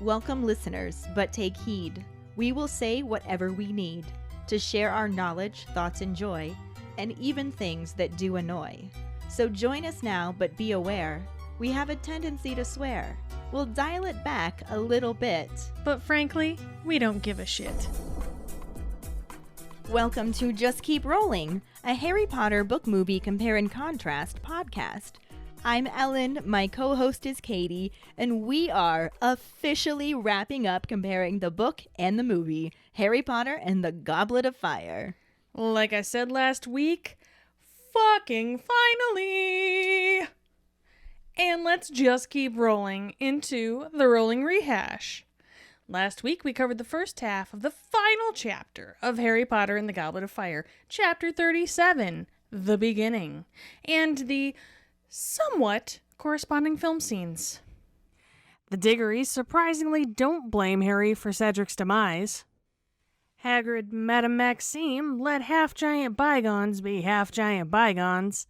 Welcome, listeners, but take heed. We will say whatever we need to share our knowledge, thoughts, and joy, and even things that do annoy. So join us now, but be aware, we have a tendency to swear. We'll dial it back a little bit. But frankly, we don't give a shit. Welcome to Just Keep Rowling, a Harry Potter book movie compare and contrast podcast. I'm Ellen, my co-host is Kayde, and we are officially wrapping up comparing the book and the movie, Harry Potter and the Goblet of Fire. Like I said last week, fucking finally! And let's just keep rolling into the rolling rehash. Last week we covered the first half of the final chapter of Harry Potter and the Goblet of Fire, chapter 37, The Beginning, and the somewhat corresponding film scenes. The Diggories surprisingly don't blame Harry for Cedric's demise. Hagrid, Madame Maxime, let half-giant bygones be half-giant bygones.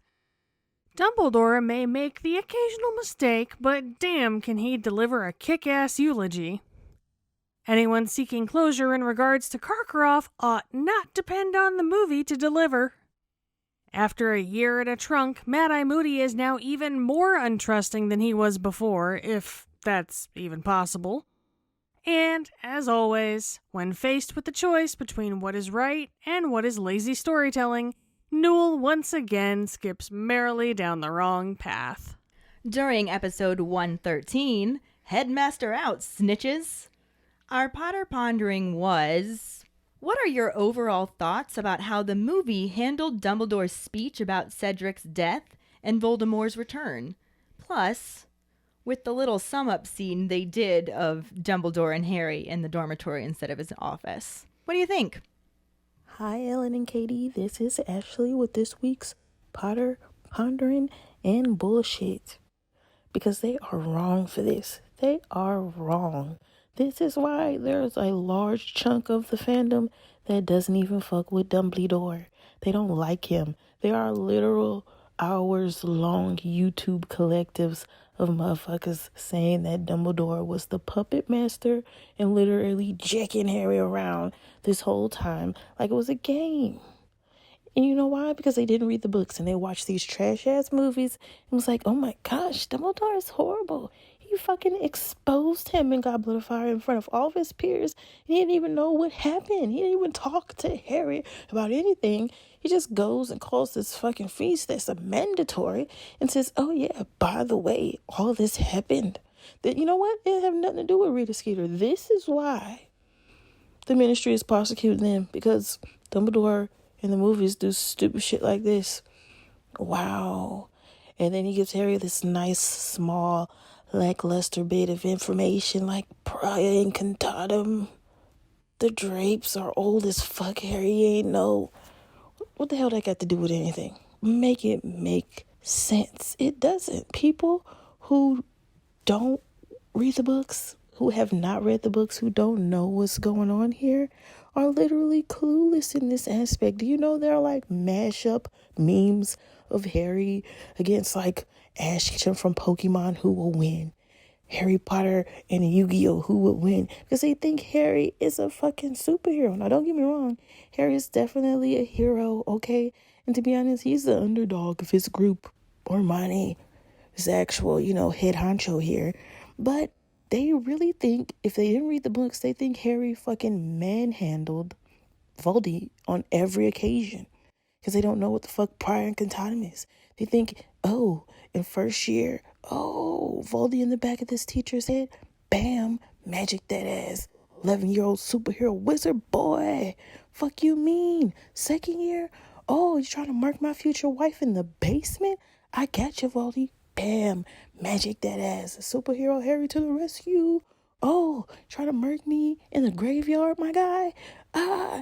Dumbledore may make the occasional mistake, but damn can he deliver a kick-ass eulogy. Anyone seeking closure in regards to Karkaroff ought not depend on the movie to deliver. After a year in a trunk, Mad-Eye Moody is now even more untrusting than he was before, if that's even possible. And, as always, when faced with the choice between what is right and what is lazy storytelling, Newell once again skips merrily down the wrong path. During episode 113, Headmaster out, snitches! Our Potter pondering was... What are your overall thoughts about how the movie handled Dumbledore's speech about Cedric's death and Voldemort's return? Plus, with the little sum-up scene they did of Dumbledore and Harry in the dormitory instead of his office. What do you think? Hi, Ellen and Kayde. This is Ashley with this week's Potter pondering and bullshit. Because they are wrong for this. They are wrong. This is why there's a large chunk of the fandom that doesn't even fuck with Dumbledore. They don't like him. There are literal hours-long YouTube collectives of motherfuckers saying that Dumbledore was the puppet master and literally jacking Harry around this whole time like it was a game. And you know why? Because they didn't read the books and they watched these trash-ass movies and was like, oh my gosh, Dumbledore is horrible. He fucking exposed him in Goblet of Fire in front of all of his peers. He didn't even know what happened. He didn't even talk to Harry about anything. He just goes and calls this fucking feast that's a mandatory and says, oh yeah, by the way, all this happened. That, you know what? It have nothing to do with Rita Skeeter. This is why the Ministry is prosecuting them, because Dumbledore in the movies do stupid shit like this. Wow. And then he gives Harry this nice, small, lackluster bit of information like prior incantatum. The drapes are old as fuck, Harry. You ain't know. What the hell that got to do with anything? Make it make sense. It doesn't. People who don't read the books, who have not read the books, who don't know what's going on here, are literally clueless in this aspect. Do you know there are like mashup memes of Harry against like Ash Ketchum from Pokemon, who will win? Harry Potter and Yu-Gi-Oh, who would win? Because they think Harry is a fucking superhero. Now, don't get me wrong. Harry is definitely a hero, okay? And to be honest, he's the underdog of his group. Hermione is actual, head honcho here. But they really think, if they didn't read the books, they think Harry fucking manhandled Voldy on every occasion. Because they don't know what the fuck prior incantatum is. They think, oh, in first year, oh, Voldy in the back of this teacher's head, bam, magic that ass. 11-year-old superhero wizard boy. Fuck you mean? Second year, oh, you trying to murk my future wife in the basement? I got you, Voldy. Bam, magic that ass. Superhero Harry to the rescue. Oh, trying to murk me in the graveyard, my guy?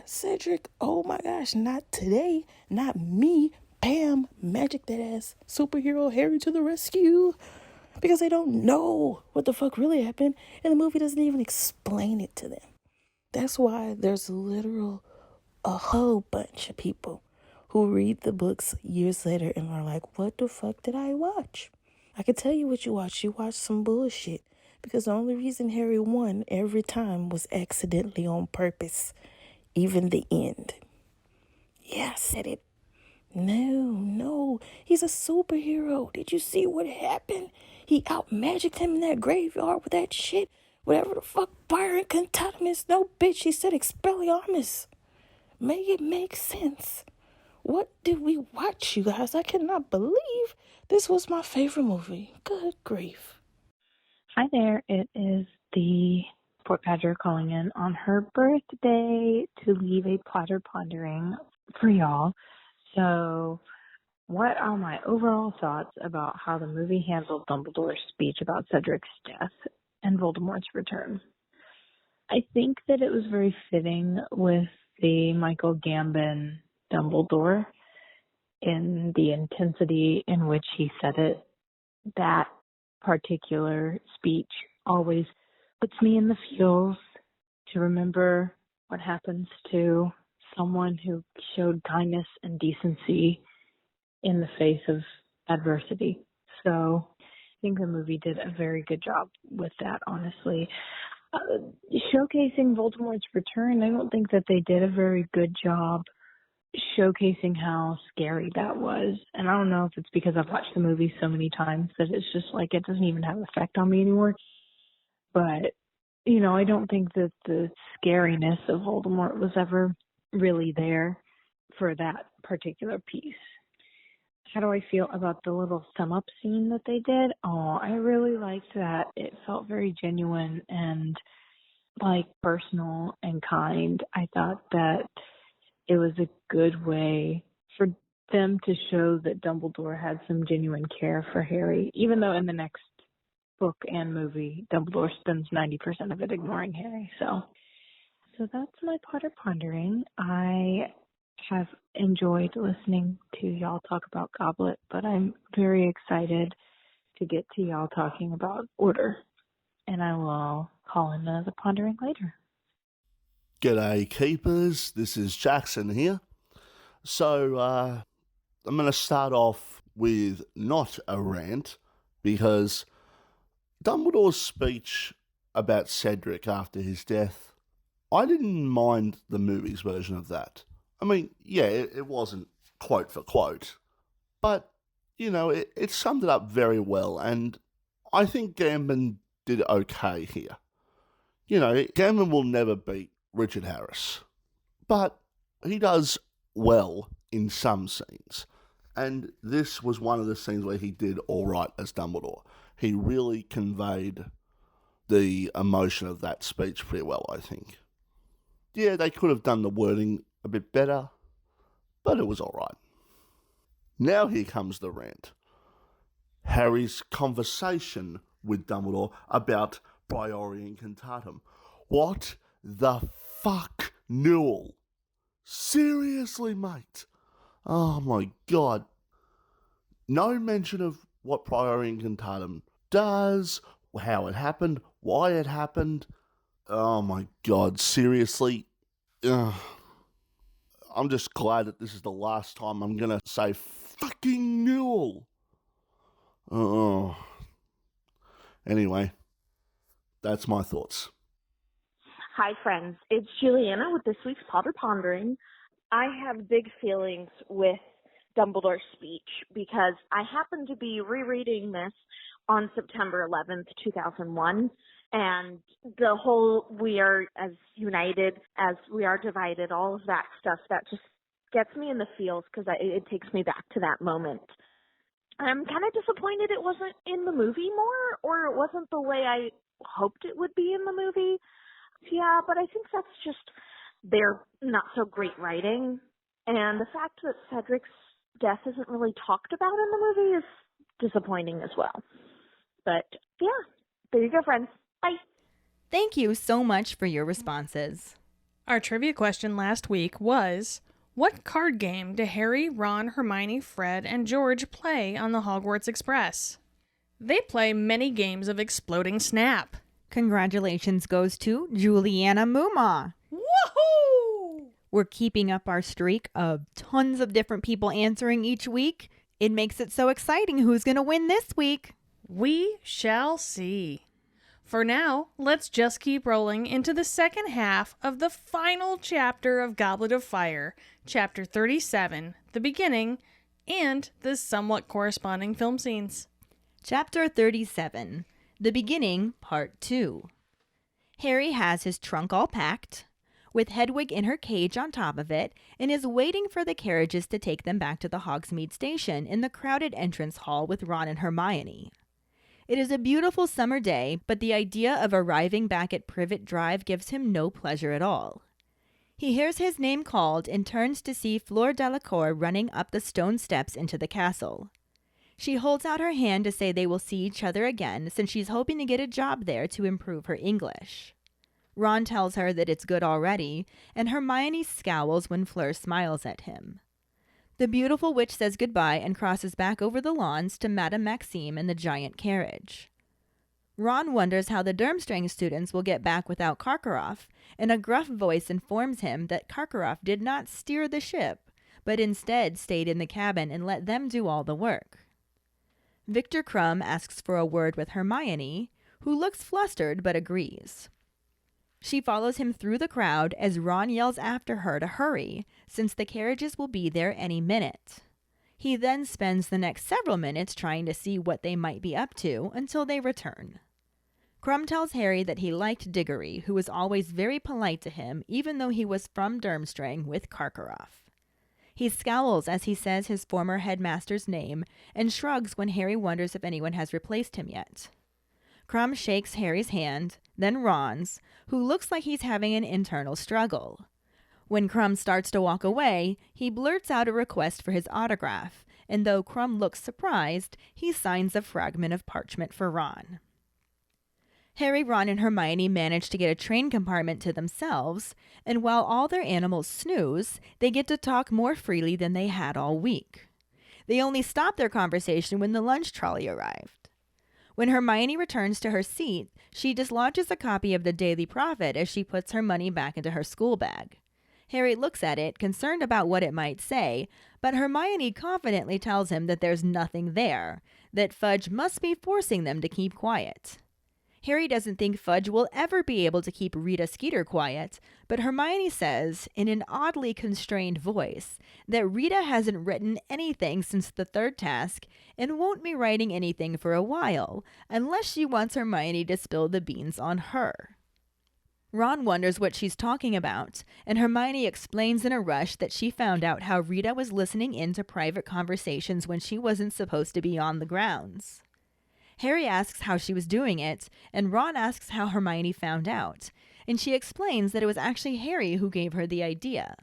Cedric, oh my gosh, not today, not me. Bam, magic that ass. Superhero Harry to the rescue. Because they don't know what the fuck really happened, and the movie doesn't even explain it to them. That's why there's a whole bunch of people who read the books years later and are like, what the fuck did I watch? I can tell you what you watched. You watched some bullshit. because the only reason Harry won every time was accidentally on purpose. Even the end. Yeah, I said it. No, he's a superhero. Did you see what happened? He out-magicked him in that graveyard with that shit. Whatever the fuck fire and condone is. No, bitch, he said Expelliarmus. Make it make sense. What did we watch, you guys? I cannot believe this was my favorite movie. Good grief. Hi there, it is the Port Badger calling in on her birthday to leave a Potter Pondering for y'all. So, what are my overall thoughts about how the movie handled Dumbledore's speech about Cedric's death and Voldemort's return? I think that it was very fitting with the Michael Gambon Dumbledore in the intensity in which he said it. That particular speech always puts me in the feels to remember what happens to someone who showed kindness and decency in the face of adversity. So I think the movie did a very good job with that, honestly. Showcasing Voldemort's return, I don't think that they did a very good job showcasing how scary that was. And I don't know if it's because I've watched the movie so many times that it's just like it doesn't even have an effect on me anymore. But, you know, I don't think that the scariness of Voldemort was ever really there for that particular piece. How do I feel about the little sum up scene that they did? Oh, I really liked that. It felt very genuine and like personal and kind. I thought that it was a good way for them to show that Dumbledore had some genuine care for Harry, even though in the next book and movie, Dumbledore spends 90% of it ignoring Harry. So that's my Potter Pondering. I have enjoyed listening to y'all talk about Goblet, but I'm very excited to get to y'all talking about Order. And I will call in the Pondering later. G'day keepers, this is Jackson here. So I'm going to start off with not a rant, because Dumbledore's speech about Cedric after his death, I didn't mind the movie's version of that. I mean, yeah, it wasn't quote for quote, but, you know, it summed it up very well, and I think Gambon did okay here. You know, Gambon will never beat Richard Harris, but he does well in some scenes, and this was one of the scenes where he did all right as Dumbledore. He really conveyed the emotion of that speech pretty well, I think. Yeah, they could have done the wording a bit better, but it was all right. Now here comes the rant. Harry's conversation with Dumbledore about Priori Incantatem. What the fuck, Newell? Seriously, mate? Oh my god. No mention of what Priori Incantatem does, how it happened, why it happened. Oh my god, seriously? Ugh. I'm just glad that this is the last time I'm gonna say fucking Newell. Oh. Anyway, that's my thoughts. Hi, friends. It's Julianna with this week's Potter Pondering. I have big feelings with Dumbledore's speech because I happened to be rereading this on September 11th, 2001, and the whole we are as united as we are divided, all of that stuff, that just gets me in the feels because it takes me back to that moment. I'm kind of disappointed it wasn't in the movie more, or it wasn't the way I hoped it would be in the movie. Yeah, but I think that's just their not so great writing. And the fact that Cedric's death isn't really talked about in the movie is disappointing as well. But yeah, there you go, friends. Bye. Thank you so much for your responses. Our trivia question last week was, what card game do Harry, Ron, Hermione, Fred, and George play on the Hogwarts Express? They play many games of Exploding Snap. Congratulations goes to Julianna Mumau. Woohoo! We're keeping up our streak of tons of different people answering each week. It makes it so exciting who's going to win this week. We shall see. For now, let's just keep rolling into the second half of the final chapter of Goblet of Fire, Chapter 37, the beginning, and the somewhat corresponding film scenes. Chapter 37, the beginning, Part 2. Harry has his trunk all packed, with Hedwig in her cage on top of it, and is waiting for the carriages to take them back to the Hogsmeade station in the crowded entrance hall with Ron and Hermione. It is a beautiful summer day, but the idea of arriving back at Privet Drive gives him no pleasure at all. He hears his name called and turns to see Fleur Delacour running up the stone steps into the castle. She holds out her hand to say they will see each other again, since she's hoping to get a job there to improve her English. Ron tells her that it's good already, and Hermione scowls when Fleur smiles at him. The beautiful witch says goodbye and crosses back over the lawns to Madame Maxime in the giant carriage. Ron wonders how the Durmstrang students will get back without Karkaroff, and a gruff voice informs him that Karkaroff did not steer the ship, but instead stayed in the cabin and let them do all the work. Victor Krum asks for a word with Hermione, who looks flustered but agrees. She follows him through the crowd as Ron yells after her to hurry, since the carriages will be there any minute. He then spends the next several minutes trying to see what they might be up to until they return. Krum tells Harry that he liked Diggory, who was always very polite to him, even though he was from Durmstrang with Karkaroff. He scowls as he says his former headmaster's name and shrugs when Harry wonders if anyone has replaced him yet. Krum shakes Harry's hand, then Ron's, who looks like he's having an internal struggle. When Krum starts to walk away, he blurts out a request for his autograph, and though Krum looks surprised, he signs a fragment of parchment for Ron. Harry, Ron, and Hermione manage to get a train compartment to themselves, and while all their animals snooze, they get to talk more freely than they had all week. They only stop their conversation when the lunch trolley arrived. When Hermione returns to her seat, she dislodges a copy of the Daily Prophet as she puts her money back into her school bag. Harry looks at it, concerned about what it might say, but Hermione confidently tells him that there's nothing there, that Fudge must be forcing them to keep quiet. Harry doesn't think Fudge will ever be able to keep Rita Skeeter quiet, but Hermione says, in an oddly constrained voice, that Rita hasn't written anything since the third task and won't be writing anything for a while, unless she wants Hermione to spill the beans on her. Ron wonders what she's talking about, and Hermione explains in a rush that she found out how Rita was listening in to private conversations when she wasn't supposed to be on the grounds. Harry asks how she was doing it, and Ron asks how Hermione found out, and she explains that it was actually Harry who gave her the idea.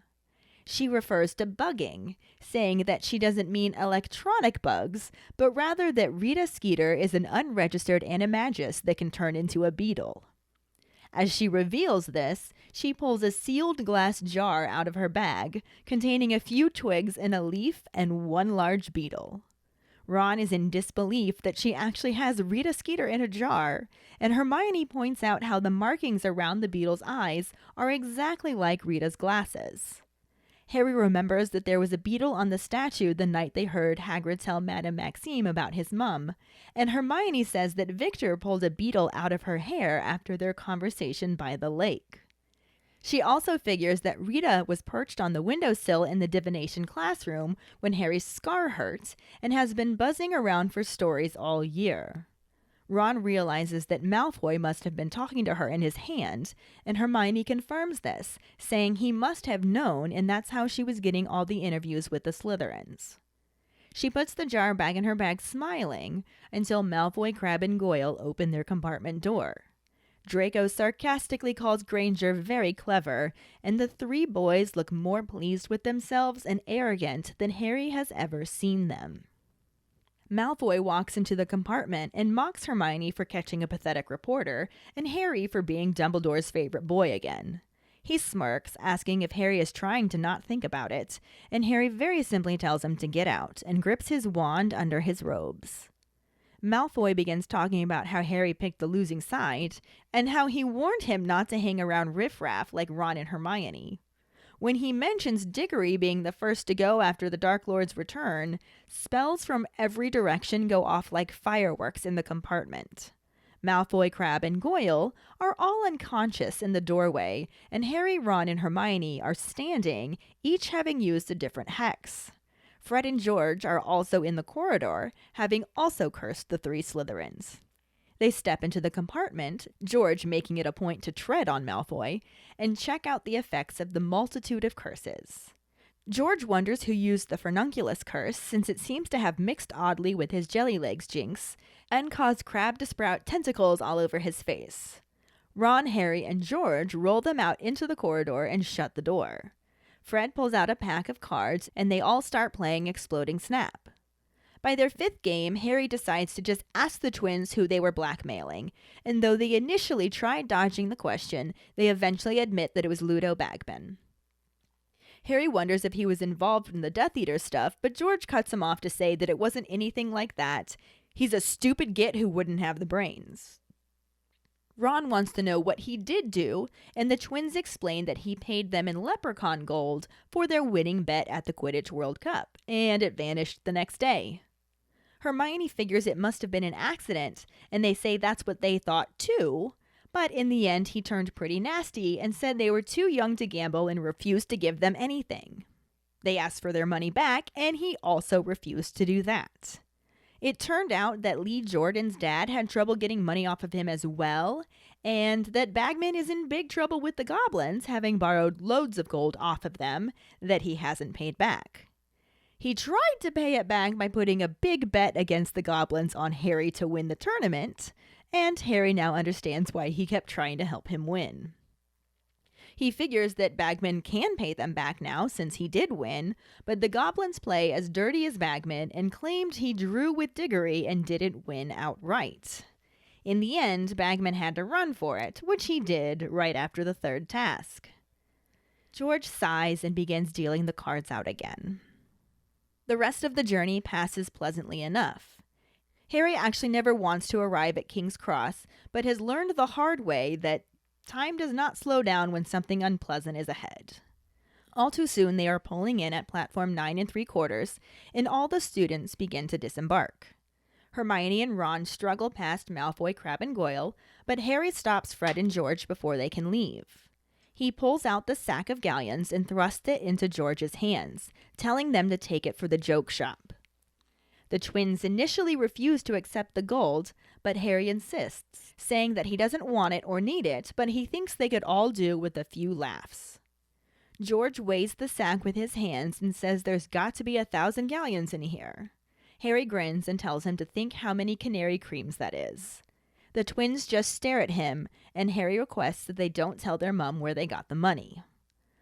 She refers to bugging, saying that she doesn't mean electronic bugs, but rather that Rita Skeeter is an unregistered animagus that can turn into a beetle. As she reveals this, she pulls a sealed glass jar out of her bag, containing a few twigs and a leaf and one large beetle. Ron is in disbelief that she actually has Rita Skeeter in a jar, and Hermione points out how the markings around the beetle's eyes are exactly like Rita's glasses. Harry remembers that there was a beetle on the statue the night they heard Hagrid tell Madame Maxime about his mum, and Hermione says that Victor pulled a beetle out of her hair after their conversation by the lake. She also figures that Rita was perched on the windowsill in the divination classroom when Harry's scar hurt and has been buzzing around for stories all year. Ron realizes that Malfoy must have been talking to her in his hand, and Hermione confirms this, saying he must have known, and that's how she was getting all the interviews with the Slytherins. She puts the jar back in her bag smiling until Malfoy, Crabbe, and Goyle open their compartment door. Draco sarcastically calls Granger very clever, and the three boys look more pleased with themselves and arrogant than Harry has ever seen them. Malfoy walks into the compartment and mocks Hermione for catching a pathetic reporter, and Harry for being Dumbledore's favorite boy again. He smirks, asking if Harry is trying to not think about it, and Harry very simply tells him to get out and grips his wand under his robes. Malfoy begins talking about how Harry picked the losing side, and how he warned him not to hang around riffraff like Ron and Hermione. When he mentions Diggory being the first to go after the Dark Lord's return, spells from every direction go off like fireworks in the compartment. Malfoy, Crabbe, and Goyle are all unconscious in the doorway, and Harry, Ron, and Hermione are standing, each having used a different hex. Fred and George are also in the corridor, having also cursed the 3 Slytherins. They step into the compartment, George making it a point to tread on Malfoy, and check out the effects of the multitude of curses. George wonders who used the Furnunculus curse, since it seems to have mixed oddly with his jelly legs jinx, and caused Crabbe to sprout tentacles all over his face. Ron, Harry, and George roll them out into the corridor and shut the door. Fred pulls out a pack of cards, and they all start playing Exploding Snap. By their 5th game, Harry decides to just ask the twins who they were blackmailing, and though they initially tried dodging the question, they eventually admit that it was Ludo Bagman. Harry wonders if he was involved in the Death Eater stuff, but George cuts him off to say that it wasn't anything like that. He's a stupid git who wouldn't have the brains. Ron wants to know what he did do, and the twins explain that he paid them in leprechaun gold for their winning bet at the Quidditch World Cup, and it vanished the next day. Hermione figures it must have been an accident, and they say that's what they thought too, but in the end he turned pretty nasty and said they were too young to gamble and refused to give them anything. They asked for their money back, and he also refused to do that. It turned out that Lee Jordan's dad had trouble getting money off of him as well, and that Bagman is in big trouble with the goblins, having borrowed loads of gold off of them that he hasn't paid back. He tried to pay it back by putting a big bet against the goblins on Harry to win the tournament, and Harry now understands why he kept trying to help him win. He figures that Bagman can pay them back now since he did win, but the goblins play as dirty as Bagman and claimed he drew with Diggory and didn't win outright. In the end, Bagman had to run for it, which he did right after the 3rd task. George sighs and begins dealing the cards out again. The rest of the journey passes pleasantly enough. Harry actually never wants to arrive at King's Cross, but has learned the hard way that time does not slow down when something unpleasant is ahead. All too soon, they are pulling in at platform 9 3/4, and all the students begin to disembark. Hermione and Ron struggle past Malfoy, Crabbe, and Goyle, but Harry stops Fred and George before they can leave. He pulls out the sack of galleons and thrusts it into George's hands, telling them to take it for the joke shop. The twins initially refuse to accept the gold, but Harry insists, saying that he doesn't want it or need it, but he thinks they could all do with a few laughs. George weighs the sack with his hands and says there's got to be 1,000 galleons in here. Harry grins and tells him to think how many canary creams that is. The twins just stare at him, and Harry requests that they don't tell their mum where they got the money.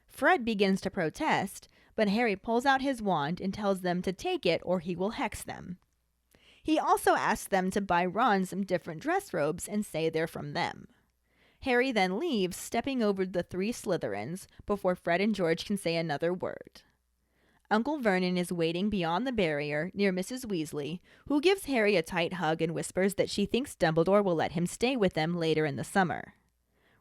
Fred begins to protest, but Harry pulls out his wand and tells them to take it or he will hex them. He also asks them to buy Ron some different dress robes and say they're from them. Harry then leaves, stepping over the 3 Slytherins before Fred and George can say another word. Uncle Vernon is waiting beyond the barrier near Mrs. Weasley, who gives Harry a tight hug and whispers that she thinks Dumbledore will let him stay with them later in the summer.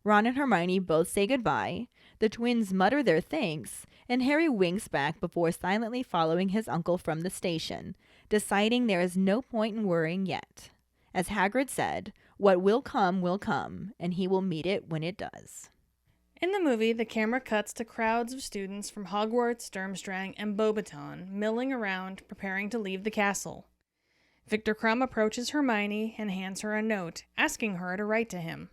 Ron and Hermione both say goodbye, the twins mutter their thanks, and Harry winks back before silently following his uncle from the station, deciding there is no point in worrying yet. As Hagrid said, what will come, and he will meet it when it does. In the movie, the camera cuts to crowds of students from Hogwarts, Durmstrang, and Beauxbaton milling around, preparing to leave the castle. Victor Crumb approaches Hermione and hands her a note, asking her to write to him.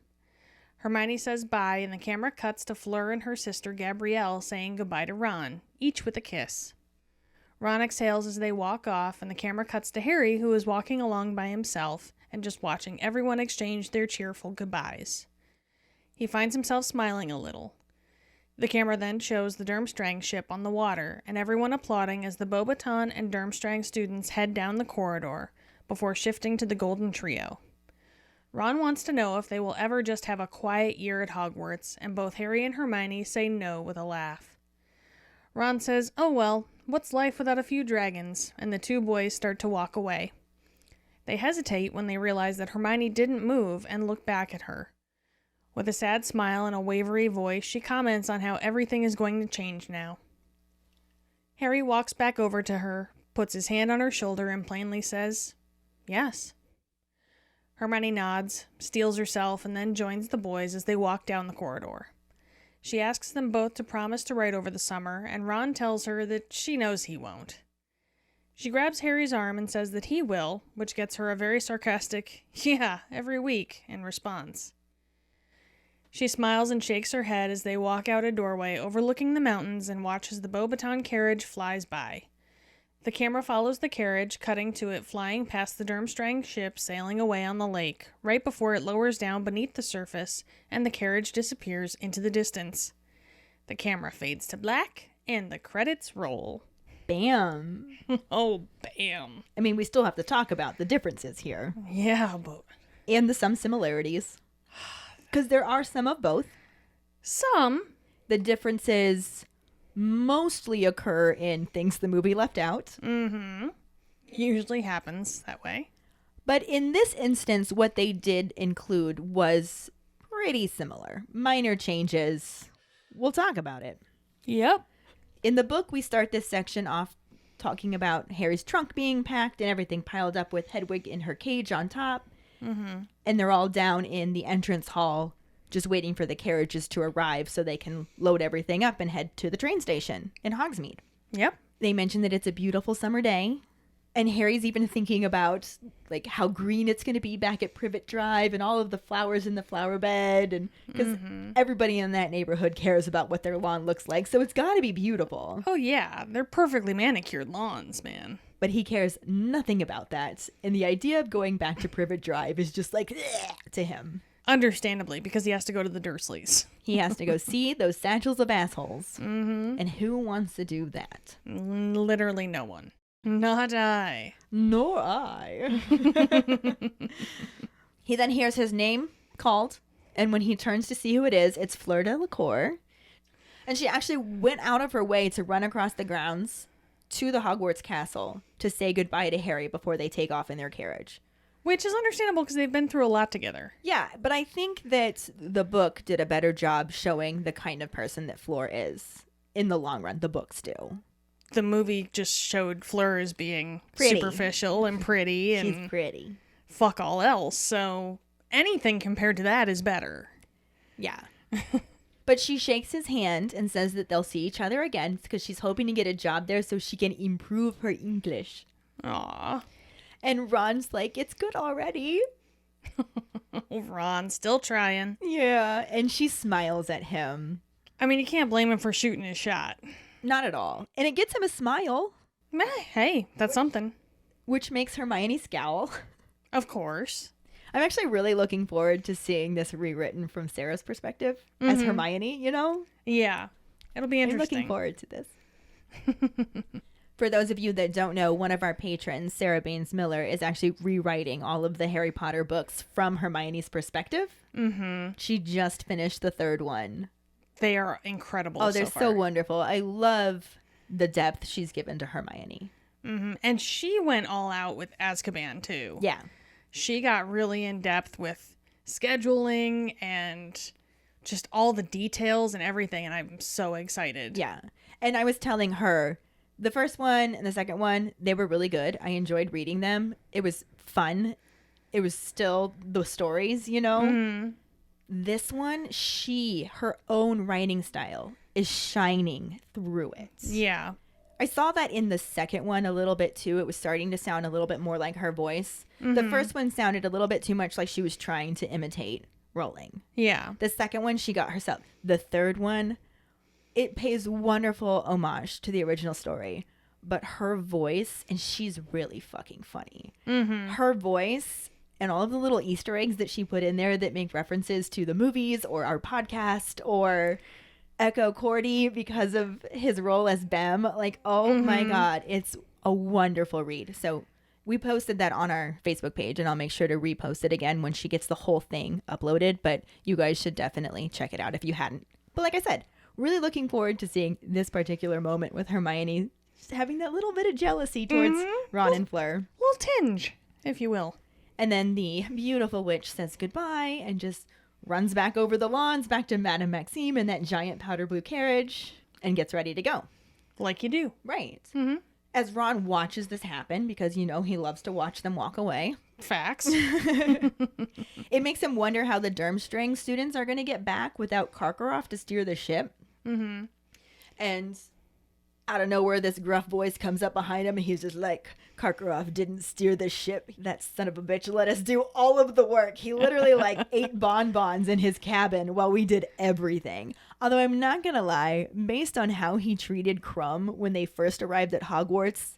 Hermione says bye, and the camera cuts to Fleur and her sister Gabrielle saying goodbye to Ron, each with a kiss. Ron exhales as they walk off, and the camera cuts to Harry, who is walking along by himself and just watching everyone exchange their cheerful goodbyes. He finds himself smiling a little. The camera then shows the Durmstrang ship on the water, and everyone applauding as the Beauxbaton and Durmstrang students head down the corridor, before shifting to the Golden Trio. Ron wants to know if they will ever just have a quiet year at Hogwarts, and both Harry and Hermione say no with a laugh. Ron says, "Oh well, what's life without a few dragons?" and the 2 boys start to walk away. They hesitate when they realize that Hermione didn't move and look back at her. With a sad smile and a wavery voice, she comments on how everything is going to change now. Harry walks back over to her, puts his hand on her shoulder, and plainly says, "Yes." Hermione nods, steels herself, and then joins the boys as they walk down the corridor. She asks them both to promise to write over the summer, and Ron tells her that she knows he won't. She grabs Harry's arm and says that he will, which gets her a very sarcastic, "Yeah, every week," in response. She smiles and shakes her head as they walk out a doorway overlooking the mountains and watch as the Beauxbaton carriage flies by. The camera follows the carriage, cutting to it flying past the Durmstrang ship sailing away on the lake, right before it lowers down beneath the surface and the carriage disappears into the distance. The camera fades to black and the credits roll. Bam. Oh, bam. I mean, we still have to talk about the differences here. Yeah, but... And some similarities. Because there are some of both. Some. The differences mostly occur in things the movie left out. Mm-hmm. Usually happens that way. But in this instance, what they did include was pretty similar. Minor changes. We'll talk about it. Yep. In the book, we start this section off talking about Harry's trunk being packed and everything piled up with Hedwig in her cage on top. Mm-hmm. And they're all down in the entrance hall just waiting for the carriages to arrive so they can load everything up and head to the train station in Hogsmeade. Yep. They mention that it's a beautiful summer day. And Harry's even thinking about like how green it's going to be back at Privet Drive and all of the flowers in the flower bed. And because everybody in that neighborhood cares about what their lawn looks like. So it's got to be beautiful. Oh, yeah. They're perfectly manicured lawns, man. But he cares nothing about that. And the idea of going back to Privet Drive is just like to him. Understandably, because he has to go to the Dursleys. He has to go see those satchels of assholes. Mm-hmm. And who wants to do that? Literally no one. Not I. Nor I. He then hears his name called, and when he turns to see who it is, it's Fleur Delacour. And she actually went out of her way to run across the grounds to the Hogwarts castle to say goodbye to Harry before they take off in their carriage. Which is understandable because they've been through a lot together. Yeah, but I think that the book did a better job showing the kind of person that Fleur is in the long run. The books do. The movie just showed Fleur as being Pretty. superficial and pretty and She's pretty. fuck all else. So anything compared to that is better. Yeah. But she shakes his hand and says that they'll see each other again because she's hoping to get a job there so she can improve her English. Aw. And Ron's like, it's good already. Ron, still trying. Yeah. And she smiles at him. I mean, you can't blame him for shooting his shot. Not at all. And it gets him a smile, Meh, hey, that's something. which makes Hermione scowl. Of course. I'm actually really looking forward to seeing this rewritten from Sarah's perspective as Hermione, you know? Yeah. It'll be I'm interesting. looking forward to this. For those of you that don't know, one of our patrons, Sarah Baines-Miller, is actually rewriting all of the Harry Potter books from Hermione's perspective. Mm-hmm. She just finished the third one. They are incredible. Oh, they're so so far. wonderful. I love the depth she's given to Hermione. Mm-hmm. And she went all out with Azkaban, too. Yeah. She got really in depth with scheduling and just all the details and everything. And I'm so excited. Yeah. And I was telling her, the first one and the second one, they were really good. I enjoyed reading them. It was fun. It was still the stories, you know? Mm-hmm. This one, her own writing style is shining through it. Yeah. I saw that in the second one a little bit too. It was starting to sound a little bit more like her voice. The first one sounded a little bit too much like she was trying to imitate Rowling. Yeah. The second one, she got herself. The third one, it pays wonderful homage to the original story. But her voice, and she's really fucking funny. Mm-hmm. Her voice and all of the little Easter eggs that she put in there that make references to the movies or our podcast or Echo Cordy because of his role as Bem. Like, oh my God, it's a wonderful read. So we posted that on our Facebook page, and I'll make sure to repost it again when she gets the whole thing uploaded. But you guys should definitely check it out if you hadn't. But like I said, really looking forward to seeing this particular moment with Hermione just having that little bit of jealousy towards Ron and Fleur. Little tinge, if you will. And then the beautiful witch says goodbye and just runs back over the lawns back to Madame Maxime in that giant powder blue carriage and gets ready to go. Like you do. Right. Mm-hmm. As Ron watches this happen, because, you know, he loves to watch them walk away, Facts. It makes him wonder how the Durmstrang students are going to get back without Karkaroff to steer the ship. Mm-hmm. And out of nowhere, this gruff voice comes up behind him, and he's just like, Karkaroff didn't steer the ship. That son of a bitch let us do all of the work. He literally like ate bonbons in his cabin while we did everything. Although I'm not going to lie, based on how he treated Crumb when they first arrived at Hogwarts,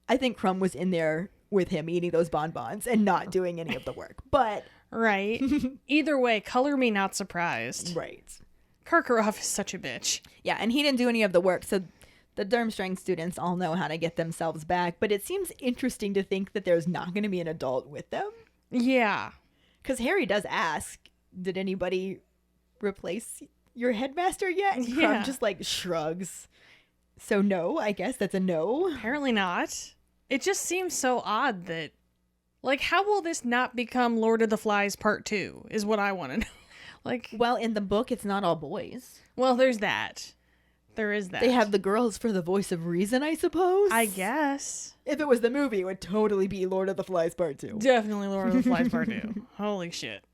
I think Crumb was in there with him eating those bonbons and not doing any of the work. But Right. Either way, color me not surprised. right. Karkaroff is such a bitch. Yeah, and he didn't do any of the work, so the Durmstrang students all know how to get themselves back, but it seems interesting to think that there's not going to be an adult with them. Yeah. Because Harry does ask, did anybody replace your headmaster yet? And Yeah. Crumb just like shrugs. So no, I guess that's a no. Apparently not. It just seems so odd that, like, how will this not become Lord of the Flies Part 2 is what I want to know. Like, Well, in the book, it's not all boys. well, there's that. There is that. They have the girls for the voice of reason, I suppose. I guess. If it was the movie, it would totally be Lord of the Flies Part 2. Definitely Lord of the Flies Part 2. Holy shit.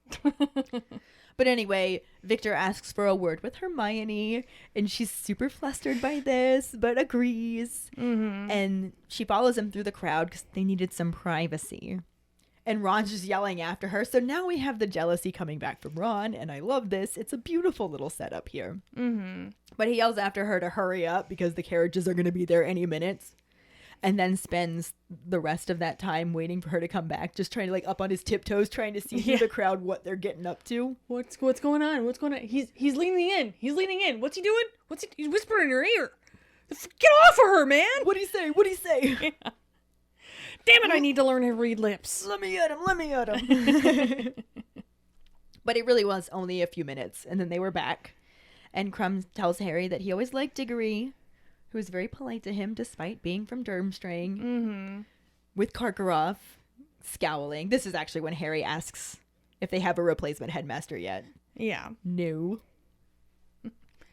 But anyway, Victor asks for a word with Hermione, and she's super flustered by this, but agrees. Mm-hmm. And she follows him through the crowd because they needed some privacy. And Ron's just yelling after her. So now we have the jealousy coming back from Ron, and I love this. It's a beautiful little setup here. Mm-hmm. But he yells after her to hurry up because the carriages are going to be there any minute. And then spends the rest of that time waiting for her to come back, just trying to like up on his tiptoes, trying to see through the crowd what they're getting up to. What's going on? What's going on? He's leaning in. He's leaning in. What's he doing? He's whispering in her ear. Get off of her, man! What'd he say? What'd he say? Yeah. Damn it, I need to learn how to read lips. Let me at him. Let me at him. But it really was only a few minutes, and then they were back. And Crumb tells Harry that he always liked Diggory, who was very polite to him despite being from Durmstrang. Mm-hmm. With Karkaroff scowling. This is actually when Harry asks if they have a replacement headmaster yet. Yeah. No.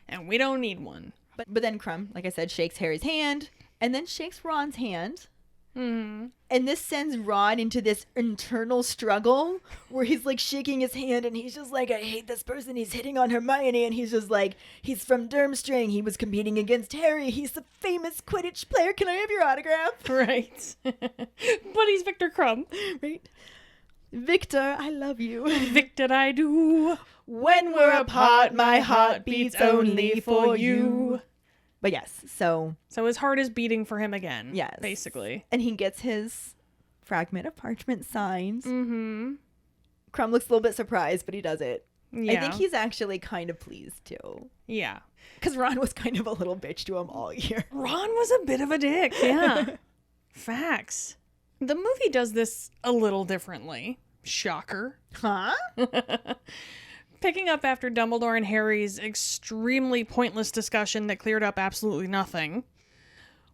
And we don't need one. But then Crumb, like I said, shakes Harry's hand and then shakes Ron's hand. Mm-hmm. And this sends Ron into this internal struggle where he's like shaking his hand and he's just like, I hate this person. He's hitting on Hermione. And he's just like, he's from Durmstrang. He was competing against Harry. He's a famous Quidditch player. Can I have your autograph? Right. But he's Victor Crumb. Right. Victor, I love you. Victor, I do. When we're apart, my heart beats only for you. But yes, so his heart is beating for him again. Yes. Basically. and he gets his fragment of parchment signed. Mm-hmm. Crumb looks a little bit surprised, but he does it. Yeah. I think he's actually kind of pleased too. Yeah. Because Ron was kind of a little bitch to him all year. Ron was a bit of a dick. Yeah. Facts. The movie does this a little differently. Shocker. Huh? Picking up after Dumbledore and Harry's extremely pointless discussion that cleared up absolutely nothing.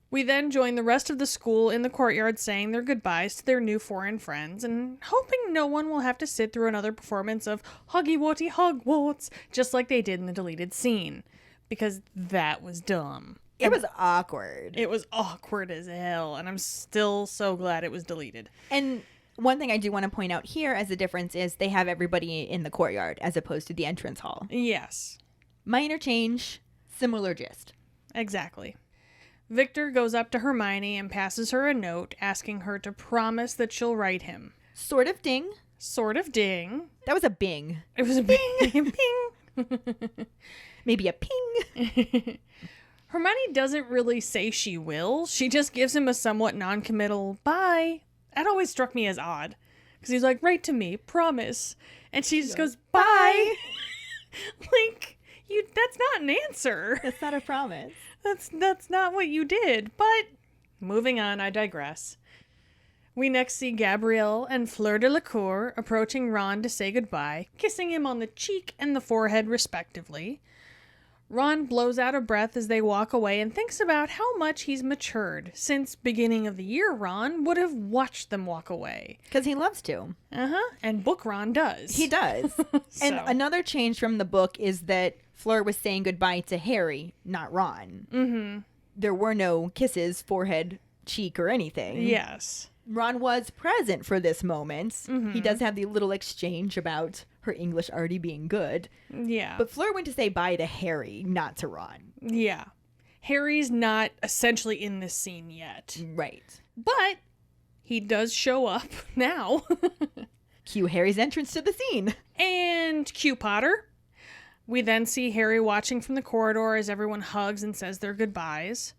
We then join the rest of the school in the courtyard saying their goodbyes to their new foreign friends and hoping no one will have to sit through another performance of Hoggy-Wotty Hogwarts just like they did in the deleted scene. Because that was dumb. It was awkward. It was awkward as hell, and I'm still so glad it was deleted. And one thing I do want to point out here as a difference is they have everybody in the courtyard as opposed to the entrance hall. Yes. Minor change, similar gist. Exactly. Victor goes up to Hermione and passes her a note asking her to promise that she'll write him. Sort of ding. Sort of ding. That was a bing. It was a bing. Bing. Maybe a ping. Hermione doesn't really say she will. She just gives him a somewhat non-committal bye. That always struck me as odd. Because he's like, write to me, promise. And she just goes, bye. Like, that's not an answer. That's not a promise. That's not what you did. But moving on, I digress. We next see Gabrielle and Fleur de la Cour approaching Ron to say goodbye, kissing him on the cheek and the forehead respectively. Ron blows out a breath as they walk away and thinks about how much he's matured. Since beginning of the year, Ron would have watched them walk away. Because he loves to. Uh-huh. And book Ron does. He does. And another change from the book is that Fleur was saying goodbye to Harry, not Ron. Mm-hmm. There were no kisses, forehead, cheek, or anything. Yes. Ron was present for this moment. He does have the little exchange about her English already being good. Yeah. But Fleur went to say bye to Harry, not to Ron. Yeah. Harry's not essentially in this scene yet. Right. But he does show up now. Cue Harry's entrance to the scene. And cue Potter. We then see Harry watching from the corridor as everyone hugs and says their goodbyes.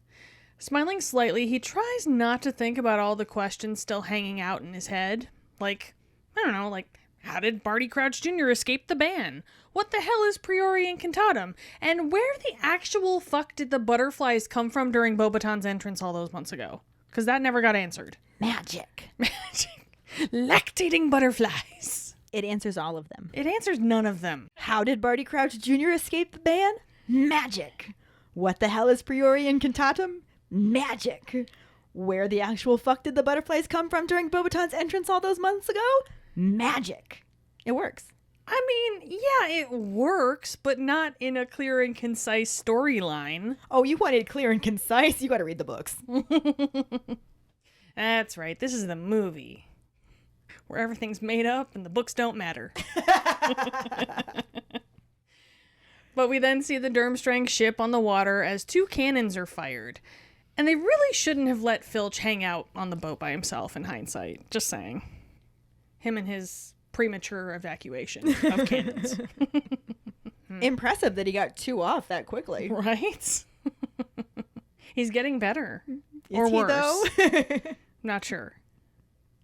Smiling slightly, he tries not to think about all the questions still hanging out in his head. Like, I don't know, like, how did Barty Crouch Jr. escape the ban? What the hell is Priori Incantatem? And where the actual fuck did the butterflies come from during Bobaton's entrance all those months ago? Because that never got answered. Magic. Lactating butterflies. It answers all of them. It answers none of them. How did Barty Crouch Jr. escape the ban? Magic. What the hell is Priori Incantatem? Magic. Where the actual fuck did the butterflies come from during Bobaton's entrance all those months ago? Magic. It works. I mean, yeah, it works, but not in a clear and concise storyline. Oh, you wanted clear and concise? You gotta read the books. That's right. This is the movie where everything's made up and the books don't matter. But we then see the Durmstrang ship on the water as 2 cannons are fired. And they really shouldn't have let Filch hang out on the boat by himself in hindsight. Just saying. Him and his premature evacuation of cannons. Impressive that he got 2 off that quickly. Right? He's getting better. Is Or he, worse. though? Not sure.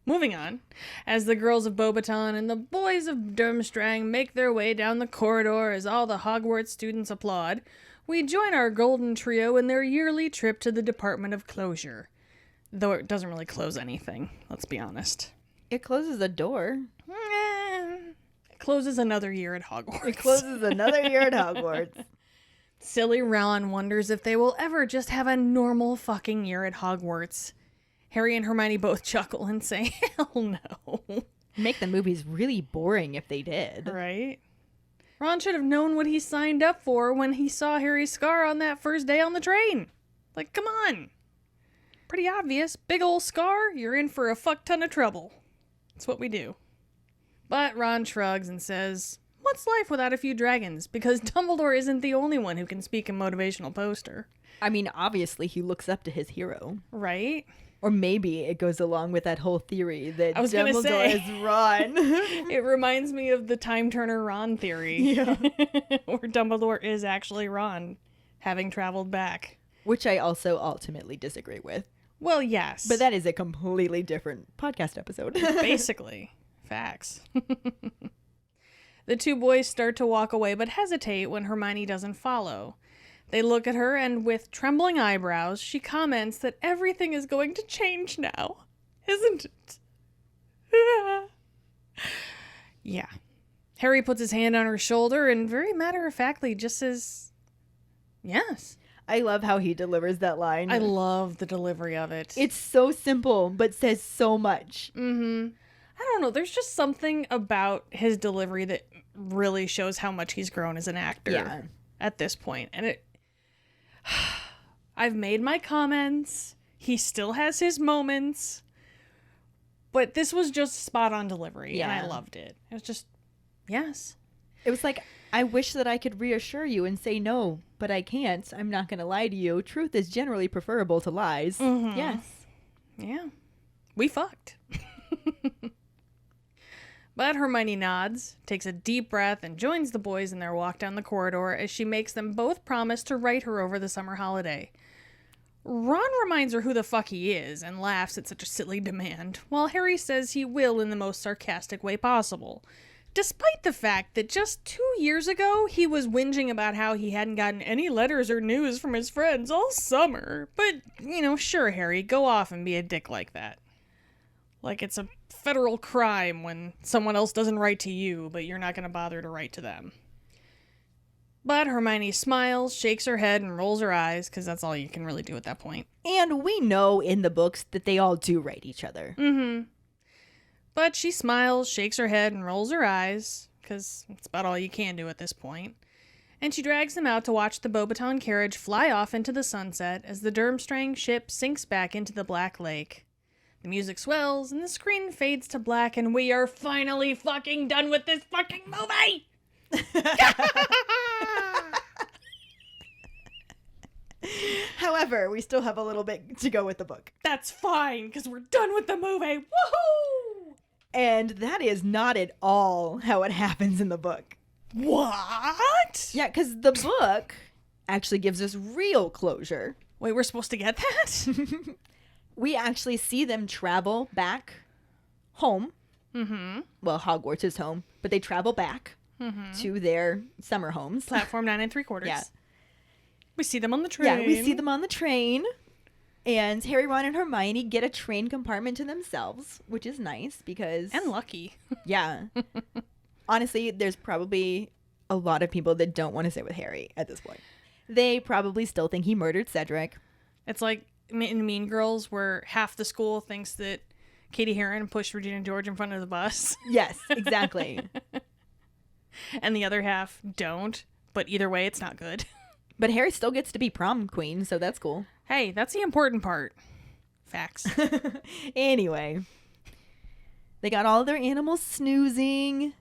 Moving on, as the girls of Bobaton and the boys of Durmstrang make their way down the corridor as all the Hogwarts students applaud, we join our golden trio in their yearly trip to the Department of Closure. Though it doesn't really close anything, let's be honest. It closes a door. It closes another year at Hogwarts. It closes another year at Hogwarts. Silly Ron wonders if they will ever just have a normal fucking year at Hogwarts. Harry and Hermione both chuckle and say, hell no. Make the movies really boring if they did. Right? Ron should have known what he signed up for when he saw Harry's scar on that first day on the train. Like, come on. Pretty obvious. Big ol' scar, you're in for a fuck ton of trouble. That's what we do. But Ron shrugs and says, what's life without a few dragons? Because Dumbledore isn't the only one who can speak a motivational poster. I mean, obviously he looks up to his hero. Right? Or maybe it goes along with that whole theory that I was gonna Dumbledore say. is Ron. It reminds me of the Time Turner Ron theory. Yeah. Where Dumbledore is actually Ron, having traveled back. Which I also ultimately disagree with. Well, yes. But that is a completely different podcast episode. Basically. Facts. The 2 boys start to walk away but hesitate when Hermione doesn't follow. They look at her and with trembling eyebrows, she comments that everything is going to change now. Isn't it? Yeah. Harry puts his hand on her shoulder and very matter-of-factly just says, yes. I love how he delivers that line. I love the delivery of it. It's so simple, but says so much. Mm-hmm. I don't know. There's just something about his delivery that really shows how much he's grown as an actor at this point. And it... I've made my comments. He still has his moments. But this was just spot on delivery. Yeah. And I loved it. It was just, yes. It was like, I wish that I could reassure you and say no, but I can't. I'm not going to lie to you. Truth is generally preferable to lies. Mm-hmm. Yes. Yeah. We fucked. But Hermione nods, takes a deep breath, and joins the boys in their walk down the corridor as she makes them both promise to write her over the summer holiday. Ron reminds her who the fuck he is and laughs at such a silly demand, while Harry says he will in the most sarcastic way possible, despite the fact that just 2 years ago he was whinging about how he hadn't gotten any letters or news from his friends all summer. But, sure, Harry, go off and be a dick like that. Like it's a federal crime when someone else doesn't write to you, but you're not going to bother to write to them. But Hermione smiles, shakes her head, and rolls her eyes, because that's all you can really do at that point. And we know in the books that they all do write each other. Mm-hmm. But she smiles, shakes her head, and rolls her eyes, because it's about all you can do at this point. And she drags them out to watch the Bobaton carriage fly off into the sunset as the Durmstrang ship sinks back into the Black Lake. The music swells, and the screen fades to black, and we are finally fucking done with this fucking movie! However, we still have a little bit to go with the book. That's fine, because we're done with the movie! Woohoo! And that is not at all how it happens in the book. What? Yeah, because the book actually gives us real closure. Wait, we're supposed to get that? We actually see them travel back home. Mm-hmm. Well, Hogwarts is home, but they travel back to their summer homes. Platform 9 3/4. Yeah. We see them on the train. Yeah, we see them on the train. And Harry, Ron, and Hermione get a train compartment to themselves, which is nice because... And lucky. Yeah. Honestly, there's probably a lot of people that don't want to sit with Harry at this point. They probably still think he murdered Cedric. It's like in Mean Girls where half the school thinks that Katie Heron pushed Regina George in front of the bus. Yes, exactly. And the other half don't. But either way, it's not good. But Harry still gets to be prom queen, so that's cool. Hey, that's the important part. Facts. Anyway, they got all of their animals snoozing.